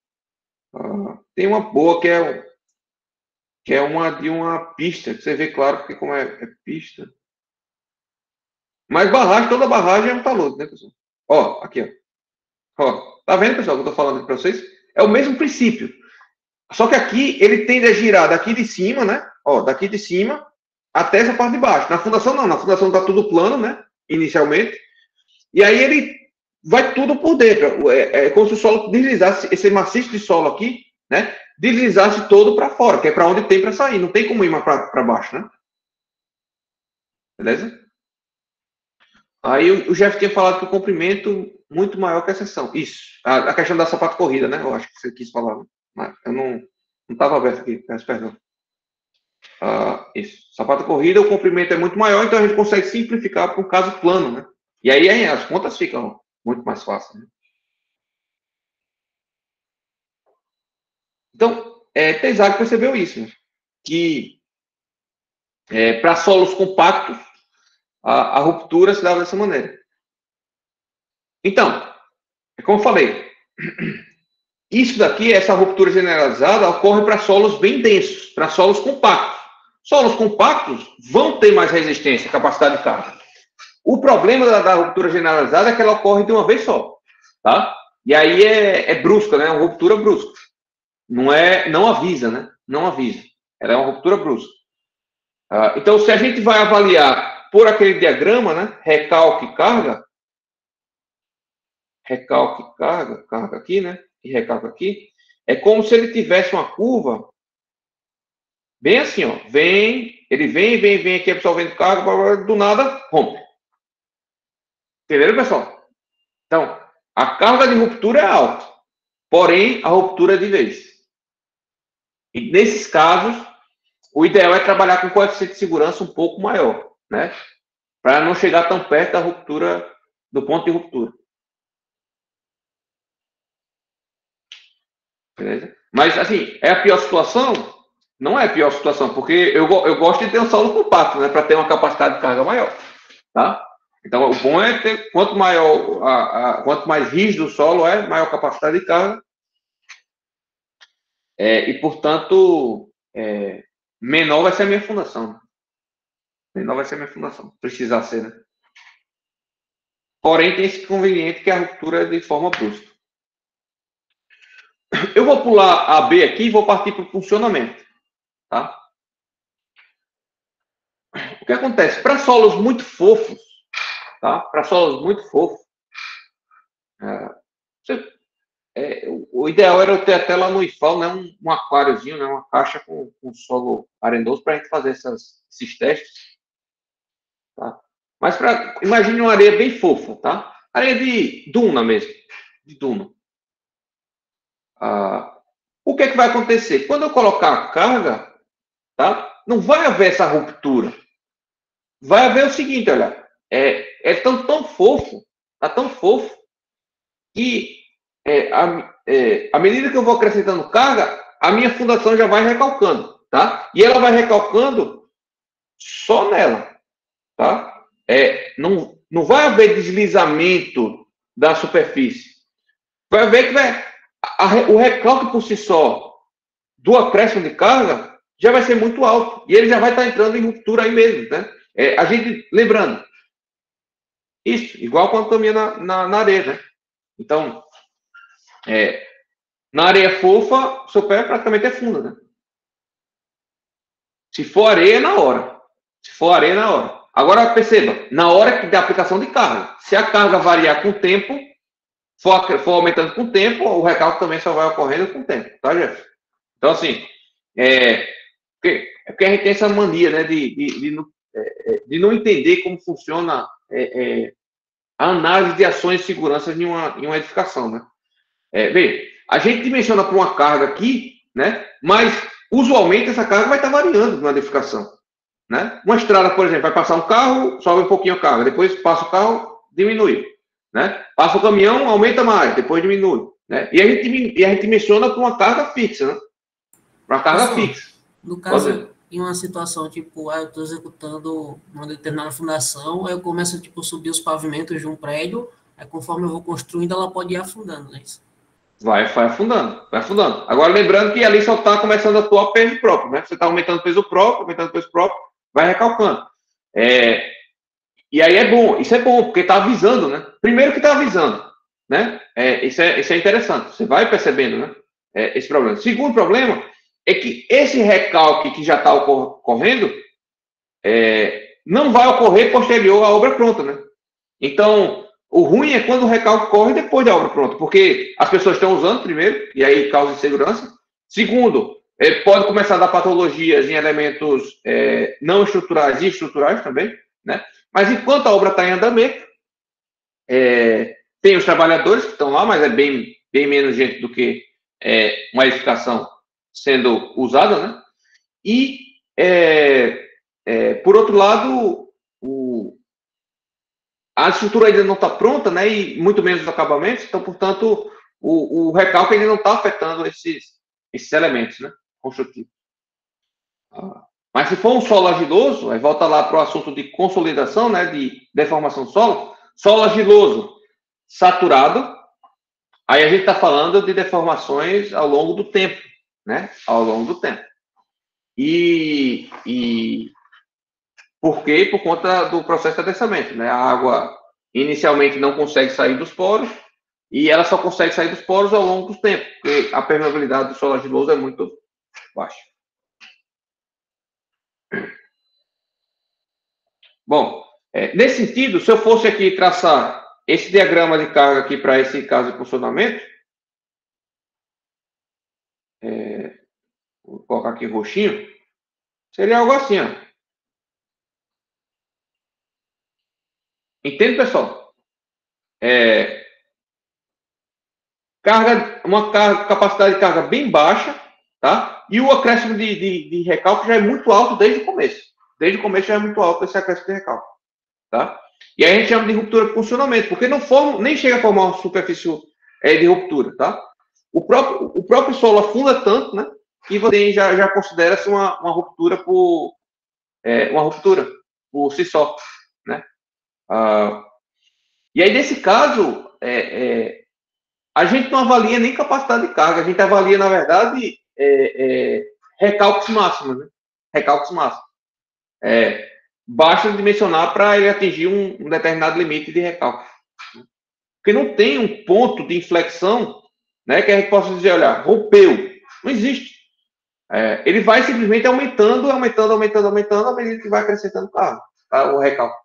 Tem uma boa que é uma de uma pista, que você vê claro, porque como é pista. Mas barragem, toda barragem é um talude, né, pessoal? Ó, aqui, ó. Ó, tá vendo, pessoal, que eu tô falando aqui para vocês? É o mesmo princípio. Só que aqui ele tende a girar daqui de cima, né? Ó, daqui de cima até essa parte de baixo. Na fundação não, na fundação tá tudo plano, né? Inicialmente. E aí ele vai tudo por dentro. É como se o solo deslizasse, esse maciço de solo aqui, né? Deslizasse todo para fora, que é para onde tem para sair. Não tem como ir mais para baixo, né? Beleza? Aí o Jeff tinha falado que o comprimento muito maior que a seção. Isso. A questão da sapato corrida, né? Eu acho que você quis falar. Mas eu não estava aberto aqui, peço perdão. Isso. Sapato corrida, o comprimento é muito maior, então a gente consegue simplificar para um caso plano, né? E aí as contas ficam muito mais fáceis. Né? Então, Tesago percebeu isso, né? Que para solos compactos, a ruptura se dava dessa maneira. Então, como eu falei, isso daqui, essa ruptura generalizada, ocorre para solos bem densos, para solos compactos. Solos compactos vão ter mais resistência, capacidade de carga. O problema da ruptura generalizada é que ela ocorre de uma vez só, tá? E aí é brusca, né? Uma ruptura brusca. Não avisa, né? Não avisa. Ela é uma ruptura brusca. Então, se a gente vai avaliar por aquele diagrama, né? Recalque, carga, carga aqui, né? E recalque aqui. É como se ele tivesse uma curva bem assim, ó. Ele vem aqui absorvendo carga, do nada, rompe. Entenderam, pessoal? Então, a carga de ruptura é alta, porém, a ruptura é de vez. E nesses casos, o ideal é trabalhar com coeficiente de segurança um pouco maior, né? Para não chegar tão perto da ruptura, do ponto de ruptura. Beleza? Mas, assim, é a pior situação? Não é a pior situação, porque eu gosto de ter um solo compacto, né? Para ter uma capacidade de carga maior, tá? Então, o bom é ter, quanto mais rígido o solo é, maior capacidade de carga. E, portanto, menor vai ser a minha fundação. Menor vai ser a minha fundação. Precisar ser, né? Porém, tem esse inconveniente que a ruptura é de forma brusca. Eu vou pular a B aqui e vou partir para o funcionamento. Tá? O que acontece? Para solos muito fofos, tá? Para solos muito fofos, o ideal era eu ter até lá no IFAL, né, um aquáriozinho, né, uma caixa com solo arenoso para a gente fazer esses testes. Tá? Mas imagine uma areia bem fofa, tá? Areia de duna mesmo, de duna. O que é que vai acontecer? Quando eu colocar a carga, tá? Não vai haver essa ruptura. Vai haver o seguinte, olha, tão fofo, tá tão fofo, que à medida que eu vou acrescentando carga, a minha fundação já vai recalcando, tá? E ela vai recalcando só nela, tá? Não vai haver deslizamento da superfície. Vai haver que o recalque por si só do acréscimo de carga já vai ser muito alto. E ele já vai estar entrando em ruptura aí mesmo, né? A gente, lembrando, isso, igual quando caminha na areia, né? Então, na areia fofa, o seu pé praticamente é fundo, né? Se for areia, é na hora. Se for areia, é na hora. Agora, perceba, na hora da aplicação de carga, se a carga variar com o tempo, for aumentando com o tempo, o recalque também só vai ocorrendo com o tempo, tá, Jeff? Então, assim, porque a gente tem essa mania, né, de não entender como funciona a análise de ações de segurança em uma edificação, né? Bem, a gente dimensiona para uma carga aqui, né? Mas usualmente essa carga vai estar variando na edificação, né? Uma estrada, por exemplo, vai passar um carro, sobe um pouquinho a carga, depois passa o carro, diminui, né? Passa o caminhão, aumenta mais, depois diminui, né? E a gente dimensiona para uma carga fixa, né? Para uma carga fixa. No caso, em uma situação, tipo, eu estou executando uma determinada fundação, aí eu começo, tipo, a subir os pavimentos de um prédio, aí conforme eu vou construindo, ela pode ir afundando, né? Vai afundando, vai afundando. Agora, lembrando que ali só está começando a atuar peso próprio, né? Você está aumentando o peso próprio, vai recalcando. E aí isso é bom, porque está avisando, né? Primeiro que está avisando, né? Isso é interessante, você vai percebendo, né? Esse problema. Segundo problema é que esse recalque que já está ocorrendo não vai ocorrer posterior à obra pronta, né? Então, o ruim é quando o recalque ocorre depois da obra pronta, porque as pessoas estão usando primeiro, e aí causa insegurança. Segundo, pode começar a dar patologias em elementos não estruturais e estruturais também, né? Mas enquanto a obra está em andamento, tem os trabalhadores que estão lá, mas é bem menos gente do que uma edificação sendo usada, né? E, por outro lado, a estrutura ainda não está pronta, né? E muito menos os acabamentos, então, portanto, o recalque ainda não está afetando esses elementos, né? Construtivos. Mas se for um solo argiloso, aí volta lá para o assunto de consolidação, né? De deformação do solo. Solo argiloso saturado, aí a gente está falando de deformações ao longo do tempo, né? Ao longo do tempo. E por quê? Por conta do processo de adensamento, né? A água inicialmente não consegue sair dos poros e ela só consegue sair dos poros ao longo do tempo, porque a permeabilidade do solo argiloso é muito baixa. Bom, nesse sentido, se eu fosse aqui traçar esse diagrama de carga aqui para esse caso de funcionamento, vou colocar aqui roxinho, seria algo assim, ó. Entende, pessoal? Capacidade de carga bem baixa, tá? E o acréscimo de recalque já é muito alto desde o começo. Desde o começo já é muito alto esse acréscimo de recalque, tá? E aí a gente chama de ruptura de funcionamento, porque não forma, nem chega a formar uma superfície de ruptura, tá? O próprio solo afunda tanto, né? Que você já considera-se uma ruptura por si só, né? E aí, nesse caso, a gente não avalia nem capacidade de carga, a gente avalia, na verdade, recalques máximos, né? Recalques máximos. Basta dimensionar para ele atingir um determinado limite de recalque. Porque não tem um ponto de inflexão, né, que a gente possa dizer, olha, rompeu. Não existe. Ele vai simplesmente aumentando à medida que vai acrescentando carga, tá? O recalque.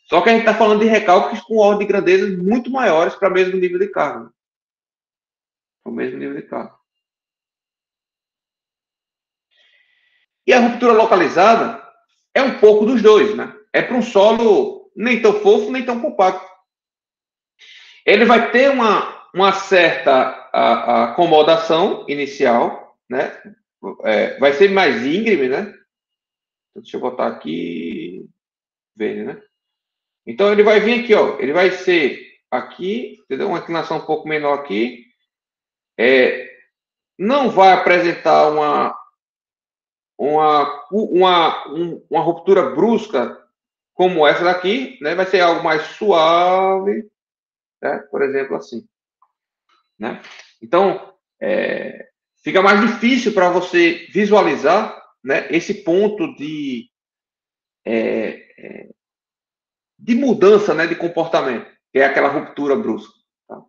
Só que a gente está falando de recalques com ordem de grandezas muito maiores para o mesmo nível de carga. O mesmo nível de carga. E a ruptura localizada é um pouco dos dois, né? É para um solo nem tão fofo, nem tão compacto. Ele vai ter uma certa acomodação inicial, né? Vai ser mais íngreme, né? Deixa eu botar aqui verde, né? Então ele vai vir aqui, ó. Ele vai ser aqui, entendeu? Uma inclinação um pouco menor aqui. Não vai apresentar uma ruptura brusca como essa daqui, né? Vai ser algo mais suave, né? Por exemplo, assim, né? Então, fica mais difícil para você visualizar, né, esse ponto de mudança, né, de comportamento, que é aquela ruptura brusca. Tá?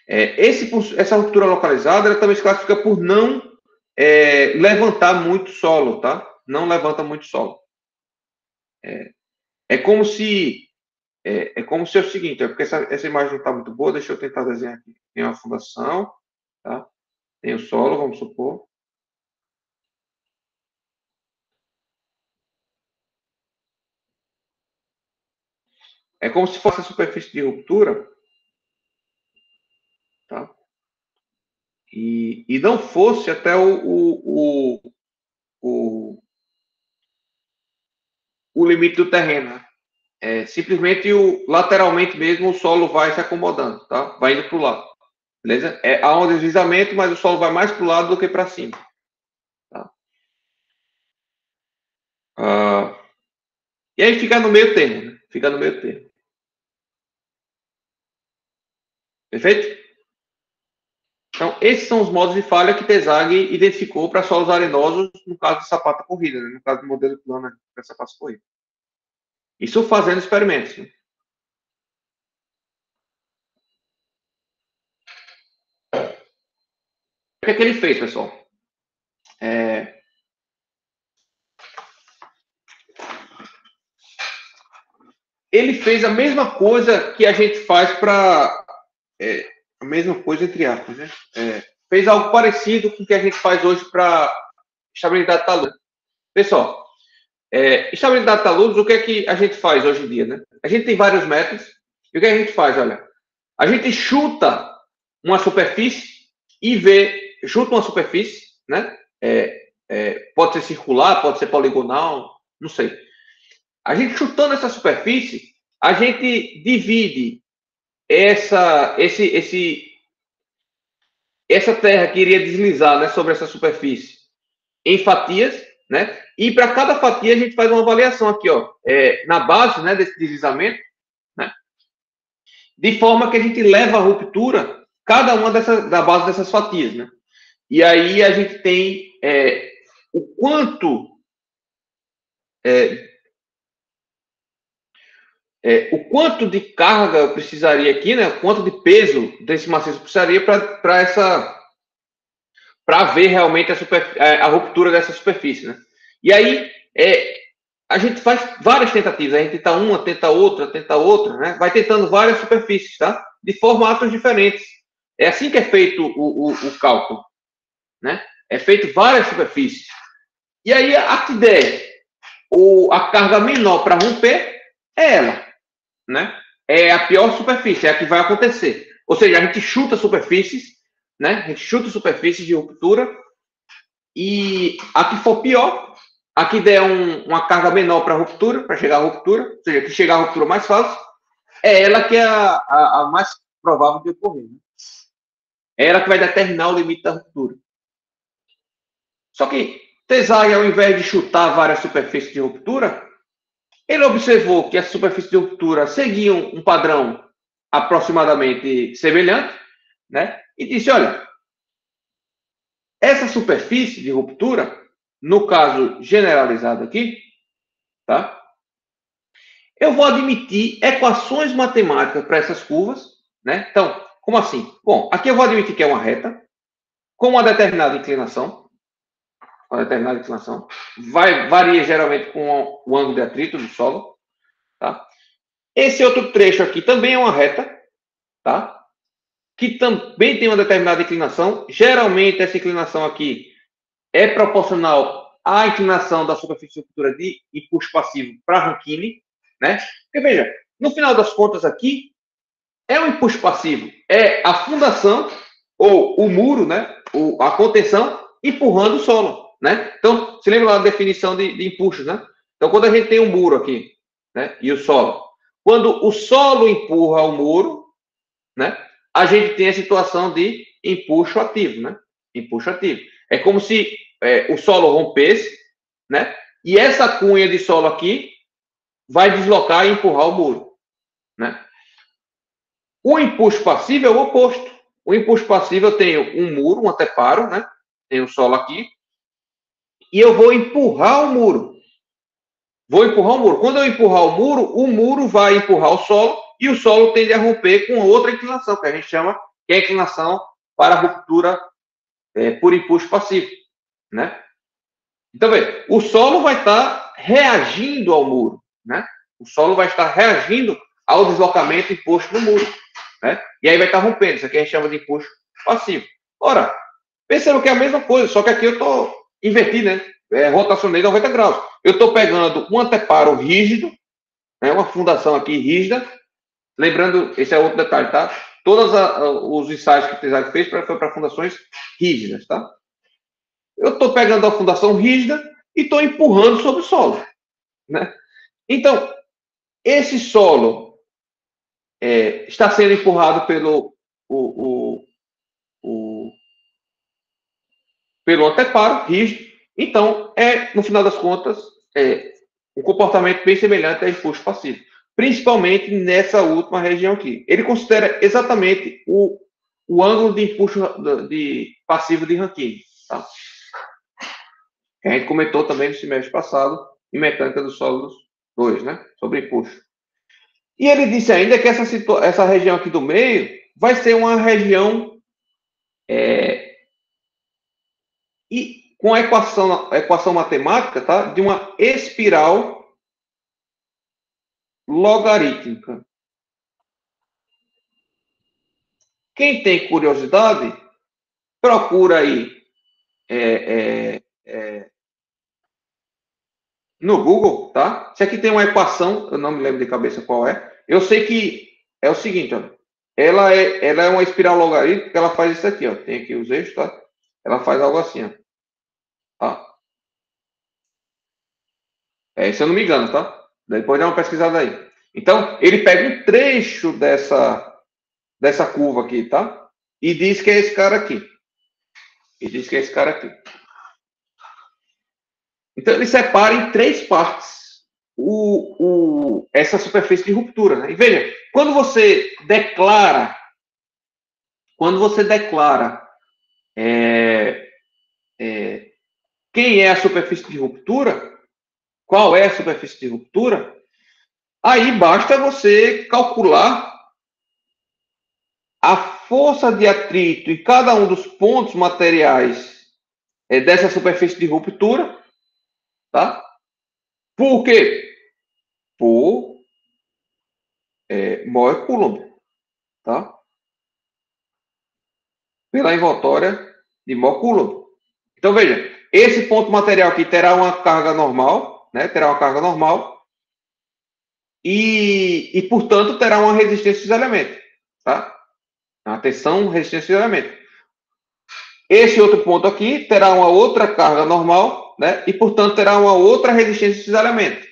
Essa ruptura localizada, ela também se classifica por não levantar muito solo, tá? Não levanta muito solo. É como se é o seguinte, porque essa imagem não está muito boa, deixa eu tentar desenhar aqui. Tem uma fundação, tá? Tem o solo, vamos supor. É como se fosse a superfície de ruptura, tá? E não fosse até o limite do terreno. Simplesmente lateralmente mesmo o solo vai se acomodando, tá? Vai indo para o lado. Beleza? Há um deslizamento, mas o solo vai mais para o lado do que para cima. Tá? E aí fica no meio termo, né? Fica no meio termo. Perfeito? Então, esses são os modos de falha que Tesag identificou para solos arenosos no caso de sapata corrida, né? No caso do modelo plano para sapata corrida. Isso fazendo experimentos. Né? O que é que ele fez, pessoal? Ele fez a mesma coisa que a gente faz para... a mesma coisa, entre aspas, né? Fez algo parecido com o que a gente faz hoje para estabilidade de taludes. Pessoal, estabilidade de taludes, o que é que a gente faz hoje em dia, né? A gente tem vários métodos. E o que a gente faz? Olha, a gente chuta uma superfície e chuta uma superfície, né? Pode ser circular, pode ser poligonal, não sei. A gente chutando essa superfície, a gente divide essa terra que iria deslizar, né, sobre essa superfície em fatias, né? E para cada fatia a gente faz uma avaliação aqui, ó, na base, né, desse deslizamento, né? De forma que a gente leva a ruptura cada uma da base dessas fatias, né? E aí a gente tem o quanto de carga eu precisaria aqui, né? O quanto de peso desse maciço precisaria para ver realmente a ruptura dessa superfície, né? E aí a gente faz várias tentativas, a gente tenta outra, né? Vai tentando várias superfícies, tá? De formatos diferentes. É assim que é feito o cálculo, né? É feito várias superfícies. E aí a ideia, a carga menor para romper é ela, né? É a pior superfície, é a que vai acontecer. Ou seja, a gente chuta superfícies, né? A gente chuta superfícies de ruptura e a que for pior, a que der uma carga menor para ruptura, para chegar à ruptura, ou seja, que chegar à ruptura mais fácil, é ela que é a mais provável de ocorrer. Né? É ela que vai determinar o limite da ruptura. Só que Tesai, ao invés de chutar várias superfícies de ruptura, ele observou que as superfícies de ruptura seguiam um padrão aproximadamente semelhante, né? E disse, olha, essa superfície de ruptura, no caso generalizado aqui, tá? Eu vou admitir equações matemáticas para essas curvas, né? Então, como assim? Bom, aqui eu vou admitir que é uma reta com uma determinada inclinação, varia geralmente com o ângulo de atrito do solo, tá? Esse outro trecho aqui também é uma reta, tá? Que também tem uma determinada inclinação. Geralmente essa inclinação aqui é proporcional à inclinação da superfície de ruptura de impulso passivo para Rankine, né? Porque veja, no final das contas aqui é um impulso passivo, é a fundação ou o muro, né? A contenção empurrando o solo, né? Então, se lembra lá da definição de impulsos, né? Então, quando a gente tem um muro aqui, né? E o solo, quando o solo empurra o muro, né? A gente tem a situação de impulso ativo, né? Impulso ativo. É como se o solo rompesse, né? E essa cunha de solo aqui vai deslocar e empurrar o muro, né? O impulso passivo é o oposto. O impulso passivo eu tenho um muro, um anteparo, né? Tem o solo aqui. E eu vou empurrar o muro. Quando eu empurrar o muro vai empurrar o solo e o solo tende a romper com outra inclinação, que a gente chama que é a inclinação para a ruptura por impulso passivo, né? Então, veja, o solo vai estar reagindo ao muro, né? O solo vai estar reagindo ao deslocamento imposto no muro, né? E aí vai estar rompendo. Isso aqui a gente chama de impulso passivo. Ora, perceba que é a mesma coisa, só que aqui eu estou invertindo, né? Rotacionei 90 graus. Eu estou pegando um anteparo rígido, né? Uma fundação aqui rígida. Lembrando, esse é outro detalhe, tá? Todos os ensaios que o Tesai fez foi para fundações rígidas, tá? Eu estou pegando a fundação rígida e estou empurrando sobre o solo, né? Então, esse solo está sendo empurrado pelo anteparo rígido. Então, no final das contas, um comportamento bem semelhante a impulso passivo, principalmente nessa última região aqui. Ele considera exatamente o ângulo de impulso passivo de Rankine, tá? Que a gente comentou também no semestre passado, em Mecânica dos Sólidos 2, né? Sobre impulso. E ele disse ainda que essa região aqui do meio vai ser uma região e com a equação matemática, tá? De uma espiral logarítmica. Quem tem curiosidade, procura aí no Google, tá? Isso aqui tem uma equação, eu não me lembro de cabeça qual é. Eu sei que é o seguinte, ó. Ela é uma espiral logarítmica, ela faz isso aqui, ó. Tem aqui os eixos, tá? Ela faz algo assim, ó. Tá? Se eu não me engano, tá? Depois dá uma pesquisada aí. Então, ele pega um trecho dessa curva aqui, tá? E diz que é esse cara aqui, E diz que é esse cara aqui. Então, ele separa em 3 partes essa superfície de ruptura. Né? E veja, quando você declara quem é a superfície de ruptura, qual é a superfície de ruptura, aí basta você calcular a força de atrito em cada um dos pontos materiais dessa superfície de ruptura, tá? Por quê? Por mol Coulomb, tá? Pela envoltória de mol Coulomb. Então, veja, esse ponto material aqui terá uma carga normal, né? Terá uma carga normal e portanto, terá uma resistência de isolamento, tá? Uma tensão, resistência de isolamento. Esse outro ponto aqui terá uma outra carga normal, né? E, portanto, terá uma outra resistência de cisalhamento.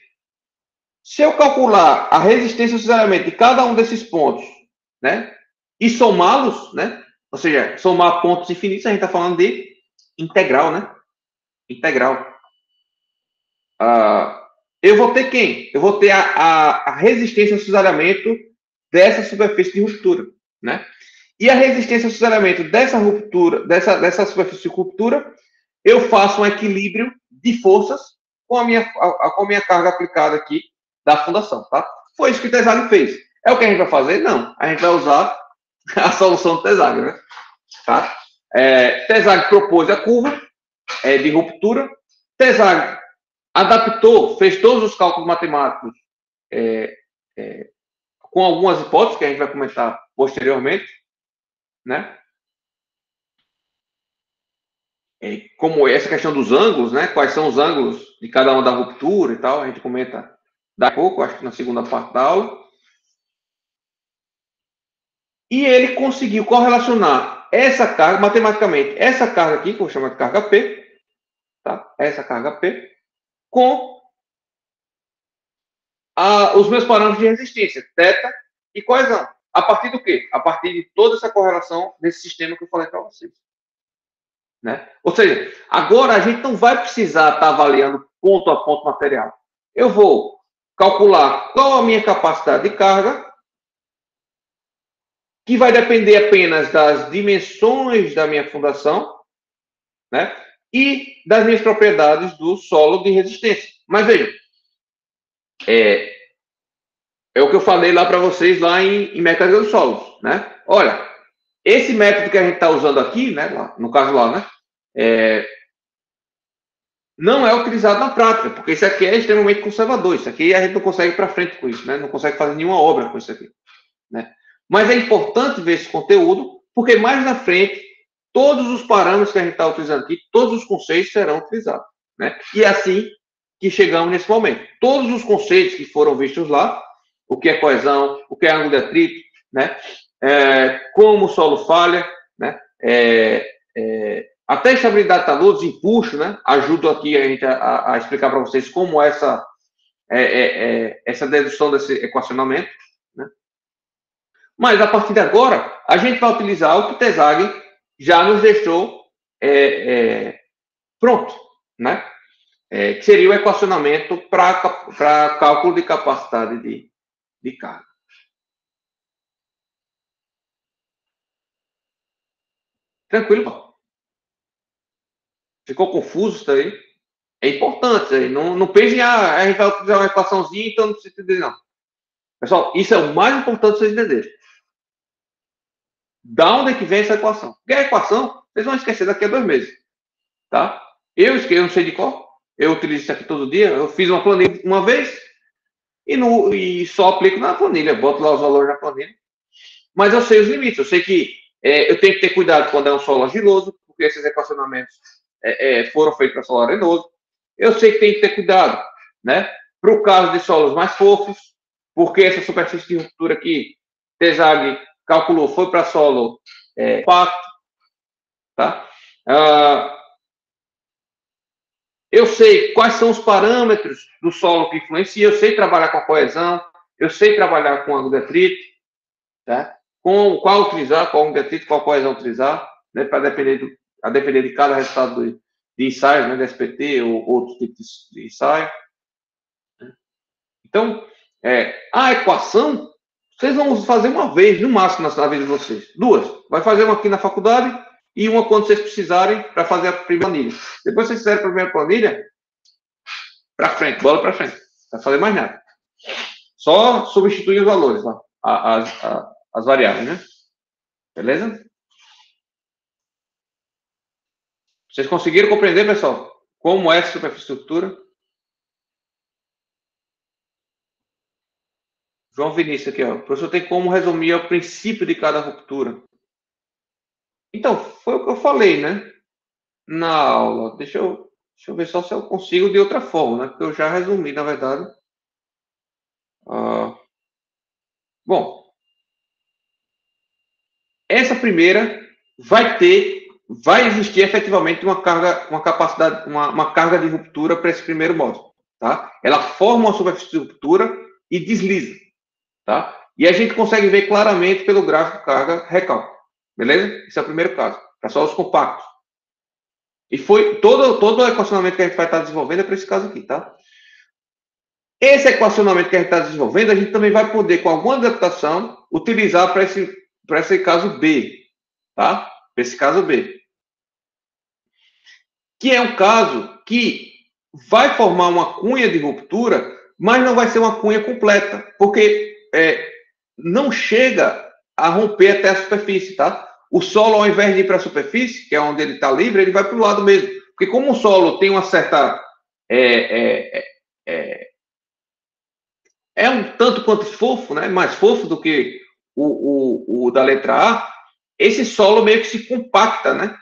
Se eu calcular a resistência de cisalhamento de cada um desses pontos, né? E somá-los, né? Ou seja, somar pontos infinitos, a gente está falando de integral, né? Integral. Eu vou ter quem? Eu vou ter a resistência ao cisalhamento dessa superfície de ruptura, né? E a resistência ao cisalhamento dessa ruptura, dessa superfície de ruptura, eu faço um equilíbrio de forças com a minha carga aplicada aqui da fundação, tá? Foi isso que o Tesago fez. É o que a gente vai fazer? Não. A gente vai usar a solução do Tesago, né? Tá? Tesago propôs a curva de ruptura. Tesago adaptou, fez todos os cálculos matemáticos com algumas hipóteses que a gente vai comentar posteriormente, né? Como essa questão dos ângulos, né? Quais são os ângulos de cada uma da ruptura e tal, a gente comenta daqui a pouco, acho que na segunda parte da aula. E ele conseguiu correlacionar essa carga, matematicamente, essa carga aqui, que eu vou chamar de carga P, tá? Essa carga P, com os meus parâmetros de resistência, θ e coesão. A partir do quê? A partir de toda essa correlação desse sistema que eu falei para vocês. Né? Ou seja, agora a gente não vai precisar estar avaliando ponto a ponto material. Eu vou calcular qual a minha capacidade de carga, que vai depender apenas das dimensões da minha fundação, né? E das minhas propriedades do solo de resistência. Mas veja, é o que eu falei lá para vocês lá em mecânica dos solos, né? Olha, esse método que a gente está usando aqui, né? Lá, no caso lá, né? Não é utilizado na prática, porque isso aqui é extremamente conservador. Isso aqui a gente não consegue ir para frente com isso, né? Não consegue fazer nenhuma obra com isso aqui, né? Mas é importante ver esse conteúdo, porque mais na frente, todos os parâmetros que a gente está utilizando aqui, todos os conceitos serão utilizados, né? E é assim que chegamos nesse momento. Todos os conceitos que foram vistos lá, o que é coesão, o que é ângulo de atrito, né? Como o solo falha, né? Até estabilidade taludes, empuxo, né? Ajuda aqui a gente a explicar para vocês como essa dedução desse equacionamento, né? Mas a partir de agora, a gente vai utilizar o que Tesago já nos deixou pronto, né? Que seria o equacionamento para cálculo de capacidade de carga. Tranquilo? Ficou confuso isso daí? É importante isso aí. Não pense em a gente vai utilizar uma equaçãozinha, então não precisa entender, não. Pessoal, isso é o mais importante vocês entenderem. Da onde é que vem essa equação? Porque a equação, vocês vão esquecer daqui a 2 meses. Tá? Eu esqueço, não sei de qual. Eu utilizo isso aqui todo dia. Eu fiz uma planilha uma vez e só aplico na planilha. Boto lá os valores na planilha. Mas eu sei os limites. Eu sei que eu tenho que ter cuidado quando é um solo argiloso, porque esses equacionamentos foram feitos para solo arenoso. Eu sei que tem que ter cuidado, né? Para o caso de solos mais fofos, porque essa superfície de ruptura aqui, Tesago calculou, foi para solo compacto, tá? Eu sei quais são os parâmetros do solo que influenciam, eu sei trabalhar com a coesão, eu sei trabalhar com ângulo de atrito, tá? Com qual utilizar, qual ângulo de atrito, qual coesão utilizar, né? Para depender a depender de cada resultado de ensaio, né, de SPT ou outro tipo de ensaio. Então, a equação, vocês vão fazer uma vez, no máximo, na vida de vocês. 2. Vai fazer uma aqui na faculdade e uma quando vocês precisarem para fazer a primeira planilha. Depois vocês fizerem a primeira planilha, para frente, bola para frente. Não vai fazer mais nada. Só substituir os valores lá, as variáveis, né? Beleza? Vocês conseguiram compreender, pessoal, como é essa superestrutura? João Vinícius aqui, ó. O professor tem como resumir o princípio de cada ruptura? Então, foi o que eu falei, né? Na aula. Deixa eu ver só se eu consigo de outra forma, né? Porque eu já resumi, na verdade. Bom, essa primeira vai existir efetivamente uma capacidade, uma carga de ruptura para esse primeiro módulo, tá? Ela forma uma superfície de ruptura e desliza, tá? E a gente consegue ver claramente pelo gráfico carga-recalque, beleza? Esse é o primeiro caso, para só os compactos. E foi todo o equacionamento que a gente vai estar desenvolvendo é para esse caso aqui, tá? Esse equacionamento que a gente está desenvolvendo, a gente também vai poder, com alguma adaptação, utilizar para esse caso B, tá? Para esse caso B. Que é um caso que vai formar uma cunha de ruptura, mas não vai ser uma cunha completa, porque não chega a romper até a superfície, tá? O solo, ao invés de ir para a superfície, que é onde ele está livre, ele vai para o lado mesmo. Porque como o solo tem uma certa... é um tanto quanto fofo, né? Mais fofo do que o da letra A, esse solo meio que se compacta, né?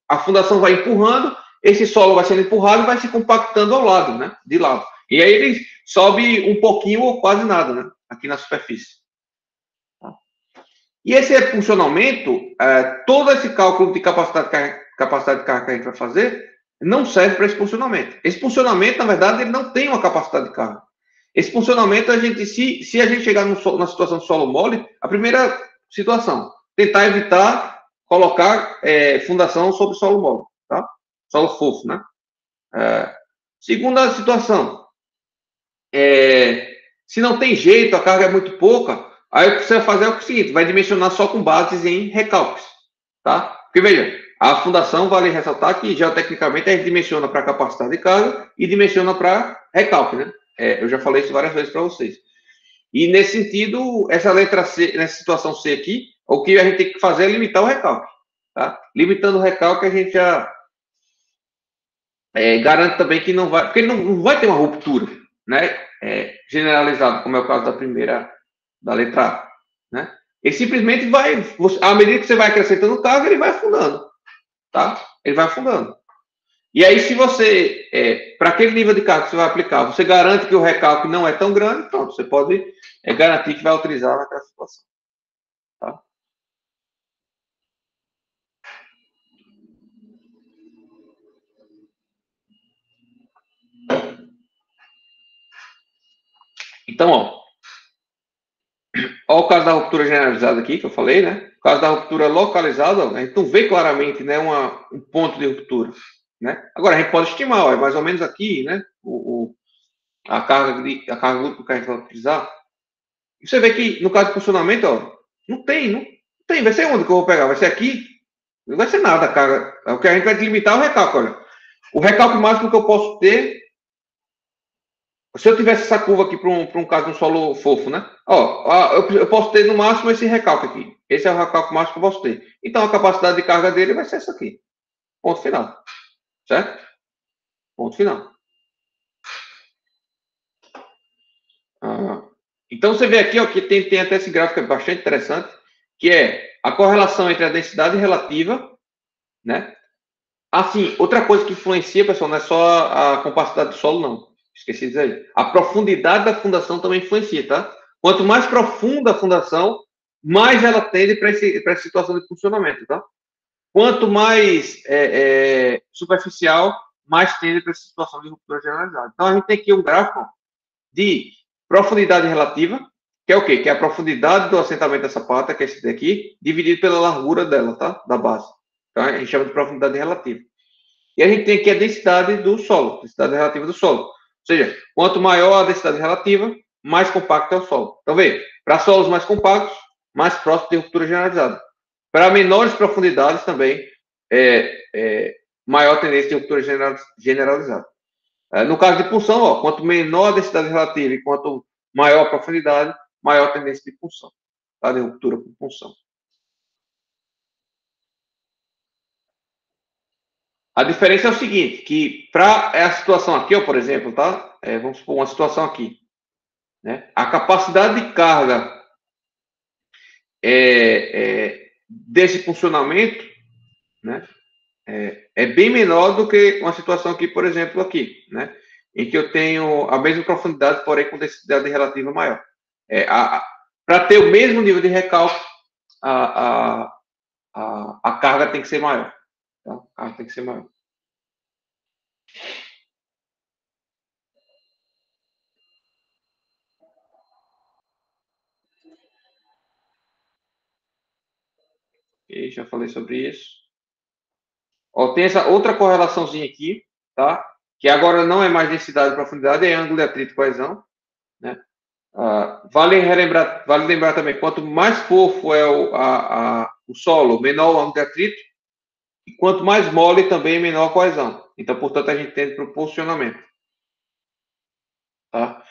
A fundação vai empurrando, esse solo vai sendo empurrado e vai se compactando ao lado, né? De lado. E aí ele sobe um pouquinho ou quase nada, né? Aqui na superfície. E esse funcionamento, todo esse cálculo de capacidade de carga que a gente vai fazer, não serve para esse funcionamento. Esse funcionamento, na verdade, ele não tem uma capacidade de carga. Esse funcionamento, se a gente chegar na situação de solo mole, a primeira situação, tentar evitar colocar fundação sobre solo mole, tá? Solo fofo, né? Segunda situação, se não tem jeito, a carga é muito pouca, aí o que você vai fazer é o seguinte, vai dimensionar só com bases em recalques, tá? Porque, veja, a fundação, vale ressaltar que, geotecnicamente, a gente dimensiona para capacidade de carga e dimensiona para recalque, né? Eu já falei isso várias vezes para vocês. E, nesse sentido, essa letra C, nessa situação C aqui, o que a gente tem que fazer é limitar o recalque, tá? Limitando o recalque, a gente já garante também que não vai... Porque ele não vai ter uma ruptura, né? Generalizado, como é o caso da primeira, da letra A, né? Ele simplesmente vai... À medida que você vai acrescentando carga, ele vai afundando, tá? Ele vai afundando. E aí, se você, para aquele nível de carga que você vai aplicar, você garante que o recalque não é tão grande, pronto, você pode garantir que vai utilizar naquela situação. Tá? Então, ó o caso da ruptura generalizada aqui, que eu falei, né? O caso da ruptura localizada, a gente não vê claramente, né, um ponto de ruptura, né? Agora, a gente pode estimar, mais ou menos aqui, né, a carga que a gente vai utilizar. E você vê que, no caso de funcionamento, não tem. Vai ser onde que eu vou pegar? Vai ser aqui? Não vai ser nada, cara. O que a gente vai limitar é o recalque, olha. O recalque máximo que eu posso ter, se eu tivesse essa curva aqui para um caso de um solo fofo, né? Eu posso ter no máximo esse recalque aqui. Esse é o recalque máximo que eu posso ter. Então, a capacidade de carga dele vai ser essa aqui. Ponto final. Certo? Ponto final. Então, você vê aqui, ó, que tem até esse gráfico bastante interessante, que é a correlação entre a densidade relativa, né? Assim, outra coisa que influencia, pessoal, não é só a compacidade do solo, não. Esqueci de dizer aí. A profundidade da fundação também influencia, tá? Quanto mais profunda a fundação, mais ela tende para essa situação de funcionamento, tá? Quanto mais superficial, mais tende para essa situação de ruptura generalizada. Então, a gente tem aqui um gráfico de profundidade relativa, que é o quê? Que é a profundidade do assentamento dessa pata, que é esse daqui, dividido pela largura dela, tá? Da base. Tá? A gente chama de profundidade relativa. E a gente tem aqui a densidade do solo, densidade relativa do solo. Ou seja, quanto maior a densidade relativa, mais compacto é o solo. Então, veja, para solos mais compactos, mais próximo de ruptura generalizada. Para menores profundidades também, maior tendência de ruptura generalizada. No caso de punção, ó, quanto menor a densidade relativa e quanto maior a profundidade, maior tendência de punção, tá? De ruptura por punção. A diferença é o seguinte, que para a situação aqui, ó, por exemplo, tá? Vamos supor uma situação aqui, né? A capacidade de carga desse funcionamento, né? É bem menor do que uma situação aqui, por exemplo, aqui, né? Em que eu tenho a mesma profundidade, porém com densidade relativa maior. Para ter o mesmo nível de recálculo, a carga tem que ser maior. Tá? A carga tem que ser maior. E já falei sobre isso. Ó, tem essa outra correlaçãozinha aqui, tá? Que agora não é mais densidade e profundidade, é ângulo de atrito e coesão, né? Vale lembrar também, quanto mais fofo é o solo, menor o ângulo de atrito, e quanto mais mole também, menor a coesão. Então, portanto, a gente tem proporcionamento. Tá?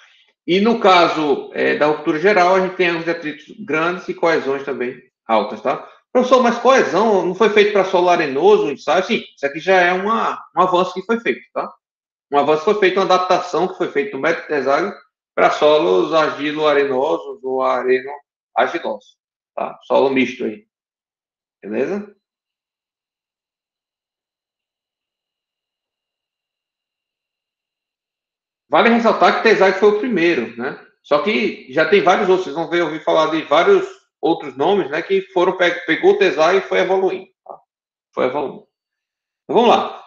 E no caso da ruptura geral, a gente tem ângulos de atritos grandes e coesões também altas. Tá? Professor, mas coesão não foi feito para solo arenoso, ensaio? Sim, isso aqui já é um avanço que foi feito. Tá? Um avanço foi feito, uma adaptação que foi feita no método Tesago para solos argilo-arenosos ou areno-argilosos. Tá? Solo misto aí. Beleza? Vale ressaltar que Tesago foi o primeiro, né? Só que já tem vários outros, vocês vão ouvir falar de vários outros nomes, né? Que foram, pegou o Tesago e foi evoluindo. Tá? Foi evoluindo. Então, vamos lá.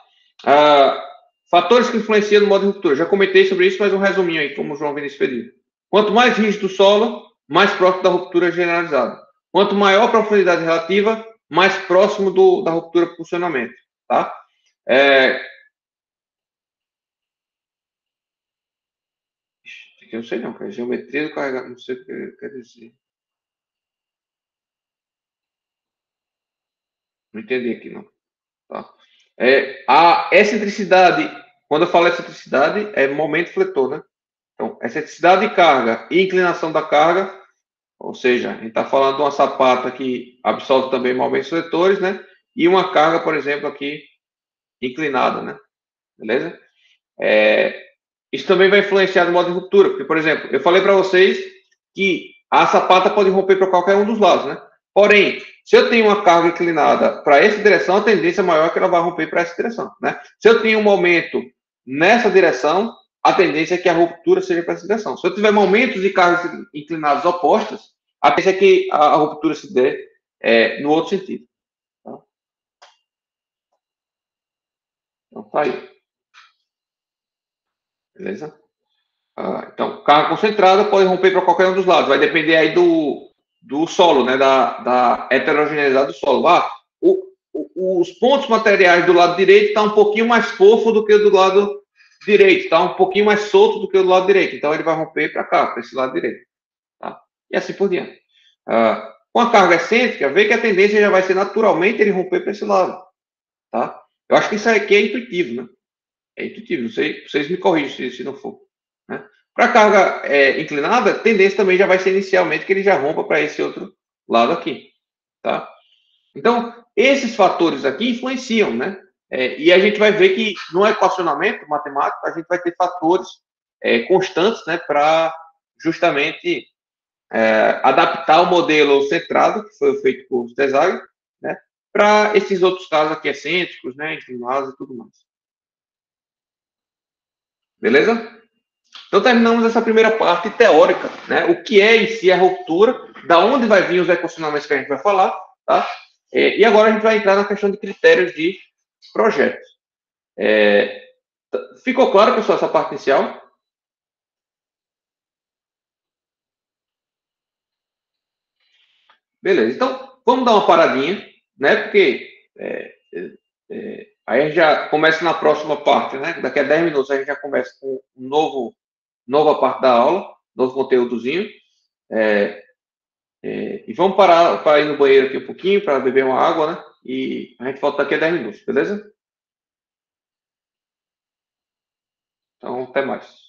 Fatores que influenciam no modo de ruptura. Já comentei sobre isso, mas um resuminho aí, como o João Vinícius pediu. Quanto mais rígido o solo, mais próximo da ruptura generalizada. Quanto maior a profundidade relativa, mais próximo da ruptura por funcionamento. Tá? Eu não sei não, cara. Geometria do carregamento, não sei o que quer dizer. Não entendi aqui, não. Tá? A excentricidade, quando eu falo excentricidade, é momento fletor, né? Então, excentricidade de carga e inclinação da carga, ou seja, a gente está falando de uma sapata que absorve também momentos fletores, né? E uma carga, por exemplo, aqui inclinada, né? Beleza? Isso também vai influenciar no modo de ruptura, porque, por exemplo, eu falei para vocês que a sapata pode romper para qualquer um dos lados, né? Porém, se eu tenho uma carga inclinada para essa direção, a tendência maior é que ela vai romper para essa direção, né? Se eu tenho um momento nessa direção, a tendência é que a ruptura seja para essa direção. Se eu tiver momentos de cargas inclinadas opostas, a tendência é que a ruptura se dê no outro sentido. Tá? Então, tá aí. Beleza? Então, carga concentrada pode romper para qualquer um dos lados. Vai depender aí do solo, né? Da heterogeneidade do solo. Os pontos materiais do lado direito estão um pouquinho mais fofo do que o do lado direito. Está um pouquinho mais solto do que o do lado direito. Então, ele vai romper para cá, para esse lado direito. Tá? E assim por diante. Com a carga excêntrica, vê que a tendência já vai ser naturalmente ele romper para esse lado. Tá? Eu acho que isso aqui é intuitivo, né? É intuitivo. Não sei, vocês me corrigem se não for. Né? Para carga inclinada, a tendência também já vai ser inicialmente que ele já rompa para esse outro lado aqui. Tá? Então, esses fatores aqui influenciam, né? E a gente vai ver que no equacionamento matemático, a gente vai ter fatores constantes, né? Para justamente adaptar o modelo centrado, que foi feito por Tesago, né? Para esses outros casos aqui excêntricos, né? Inclinados e tudo mais. Beleza? Então, terminamos essa primeira parte teórica, né? O que é em si a ruptura, da onde vai vir os equacionamentos que a gente vai falar, tá? E agora a gente vai entrar na questão de critérios de projetos. Ficou claro, pessoal, essa parte inicial? Beleza, então vamos dar uma paradinha, né? Porque Aí a gente já começa na próxima parte, né? Daqui a 10 minutos a gente já começa com nova parte da aula, novo conteúdozinho. E vamos parar para ir no banheiro aqui um pouquinho, para beber uma água, né? E a gente volta daqui a 10 minutos, beleza? Então, até mais.